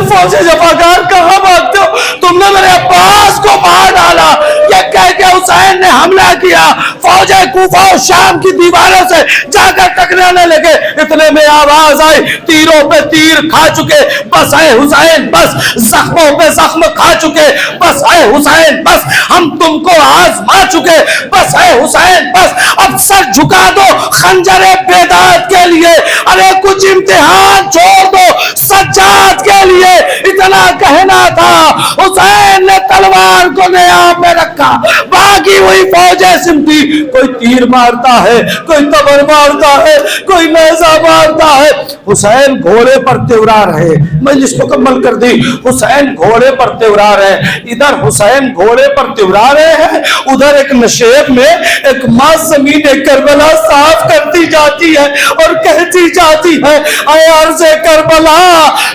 فوج جفاکار کہاں بھاگتے ہو, تم نے میرے عباس کو مار ڈالا. یہ کہہ کے حسین نے حملہ کیا. فوج کوفہ و شام کی دیواروں سے جا کر ٹکرانے لگے. اتنے میں آواز آئی, تیروں پہ تیر کھا چکے, بس اے حسین بس, زخموں پہ زخم کھا چکے, بس اے حسین بس, ہم تم کو آزما چکے, بس اے حسین بس, اب سر جھکا دو خنجر بیداد کے لیے, ارے کچھ امتحان چھوڑ دو سجاد کے لیے. اتنا کہنا تھا, حسین نے تلوار کو نیام میں رکھا. باقی ہوئی فوجیں سمٹی, کوئی تیر مارتا ہے, کوئی تبر مارتا ہے, کوئی نیزہ مارتا ہے. حسین گھوڑے پر تیورا رہے. مجلس مکمل کر دی. حسین گھوڑے پر تیورا رہے. ادھر حسین گھوڑے پر تیورا رہے ہیں, ادھر ایک نشیب میں ایک ماں زمین کربلا صاف کرتی جاتی ہے اور کہتی جاتی ہے, اے عرض کربلا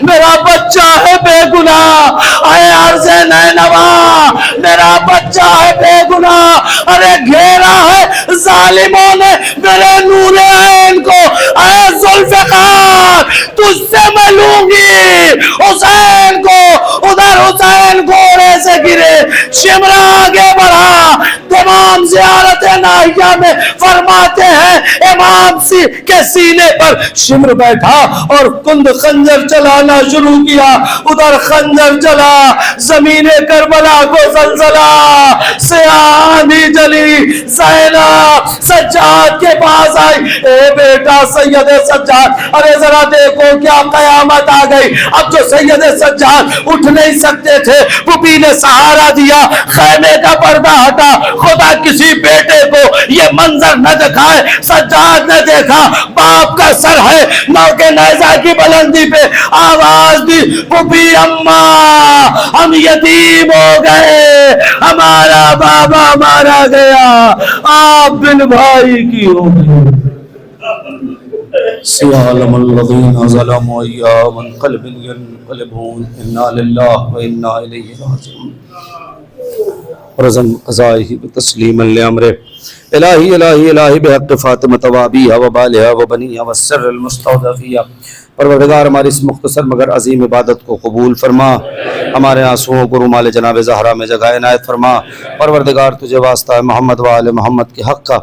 میرا بچہ ہے بے گناہ, اے عرض نینوا میرا بچہ ہے بے گناہ. ارے گھیرا ہے ظالموں نے میرے نور عین کو, اے ذوالفقار تجھ سے میں لوں گی حسین کو. ادھر حسین گھوڑے سے گرے, شمرا آگے بڑھا. تمام زیارت ناحیہ میں فرماتے ہیں امام کے سینے پر شمر بیٹھا اور کند خنجر چلانا شروع کیا. ادھر خنجر چلا, زمین کربلا کو زلزلہ, سیاہی جلی. زینب سجاد کے پاس آئی, اے بیٹا سید سجاد, ارے ذرا دیکھو کیا قیامت آ گئی. اب جو سید سجاد اٹھ نہیں سکتے تھے, پھوپھی نے سہارا دیا, خیمے کا پردہ ہٹا. خدا کسی بیٹے کو یہ منظر نہ دکھائے. سجاد نے دیکھا باپ کا سر ہے, نوکے نیزہ کی بلندی پہ آواز دی, پھوپھی اماں ہم یتیم ہو گئے, ہمارا بابا مارا گیا, آپ بن بھائی کی ہو گئے. سیعلم الذین ظلموا ایام قلب ينقلبون انا للہ و انا الیہ راجعون. رضم قضائه بتسلیما لامره. الہی الہی الہی بحق فاطمہ وابیہا وبالہا وبنیہا والسر المستودعفیہ. پروردگار ہماری اس مختصر مگر عظیم عبادت کو قبول فرما, ہمارے آنسوؤں کو رومال جناب زہرا میں جگہ عنایت فرما. پروردگار تجھے واسطہ ہے محمد و آل محمد کے حق کا.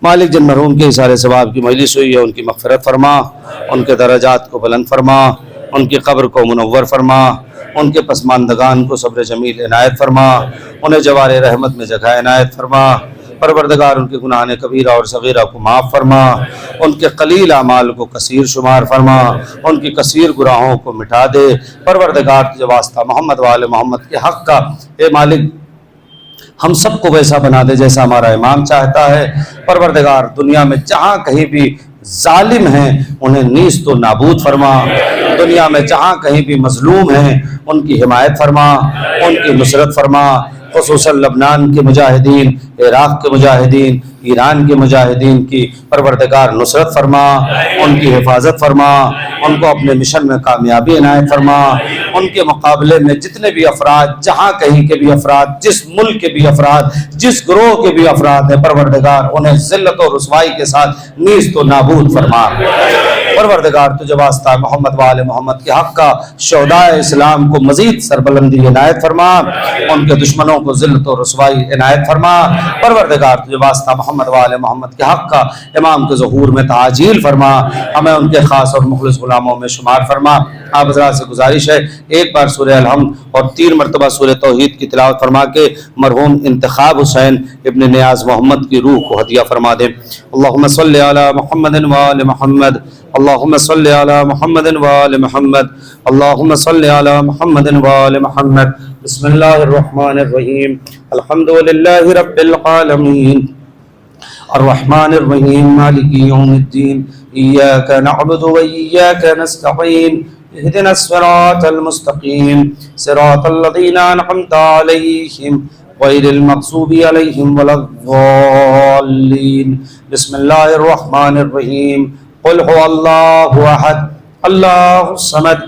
مالک جن مرحوم کے اثار ثواب کی مجلس ہوئی ہے ان کی مغفرت فرما, ان کے درجات کو بلند فرما, ان کی قبر کو منور فرما, ان کے پسماندگان کو صبر جمیل عنایت فرما, انہیں جوار رحمت میں جگہ عنایت فرما. پروردگار ان کے گناہ کبیرہ اور صغیرہ کو معاف فرما, ان کے قلیل اعمال کو کثیر شمار فرما, ان کی کثیر گناہوں کو مٹا دے. پروردگار تجھے واسطہ محمد و آل محمد کے حق کا, اے مالک ہم سب کو ویسا بنا دے جیسا ہمارا امام چاہتا ہے. پروردگار دنیا میں جہاں کہیں بھی ظالم ہیں انہیں نیست و نابود فرما, دنیا میں جہاں کہیں بھی مظلوم ہیں ان کی حمایت فرما, ان کی نصرت فرما. خصوصاً لبنان کے مجاہدین, عراق کے مجاہدین, ایران کے مجاہدین کی پروردگار نصرت فرما, ان کی حفاظت فرما, ان کو اپنے مشن میں کامیابی عنایت فرما. ان کے مقابلے میں جتنے بھی افراد, جہاں کہیں کے بھی افراد, جس ملک کے بھی افراد, جس گروہ کے بھی افراد ہیں, پروردگار انہیں ذلت و رسوائی کے ساتھ نیست و نابود فرما. پروردگار تجھے واسطہ محمد و آل محمد کے حق کا شہداء اسلام کو مزید سربلندی عنایت فرما, ان کے دشمنوں کو ذلت و رسوائی عنایت فرما. پروردگار تجھے واسطہ محمد و آل محمد کے حق کا امام کے ظہور میں تعجیل فرما, ہمیں ان کے خاص اور مخلص غلاموں میں شمار فرما. آپ حضرات سے گزارش ہے ایک بار سورہ الحمد اور 3 مرتبہ سورہ توحید کی تلاوت فرما کے مرحوم انتخاب حسین ابن نیاز محمد کی روح کو ہدیہ فرما دیں. اللہم صلی علی محمد و آل محمد, اللہم صلی علی محمد و آل محمد, اللہم صلی علی محمد و آل محمد. بسم اللہ الرحمن الرحیم, الحمدللہ رب العالمین, الرحمن الرحیم, مالک یوم الدین, ایاک نعبد و ایاک نستعین, اهدنا الصراط المستقیم, صراط الذین انعمت علیہم غیر المغضوب علیہم ولا الضالین. بسم اللہ الرحمن الرحیم, قل هو الله أحد الله الصمد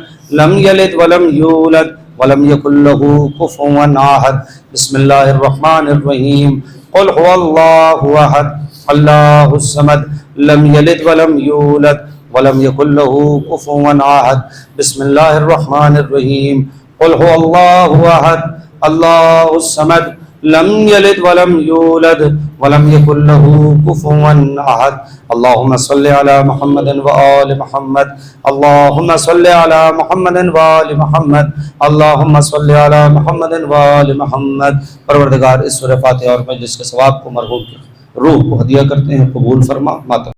لم يلد ولم يولد ولم يكن له كفوا أحد بسم الله الرحمن الرحيم قل هو الله أحد الله الصمد لم يلد ولم يولد ولم يكن له كفوا أحد بسم الله الرحمن الرحيم قل هو الله أحد الله الصمد لم يلد ولم يولد ولم يكن له كفوا أحد اللهم صل على محمد وآل محمد اللهم صل على محمد وآل محمد اللهم صل على محمد وآل محمد۔ پروردگار اس سورہ فاتحہ اور مجلس کے ثواب کو مرحوم کی روح کو ہدیہ کرتے ہیں، قبول فرما۔ ماتم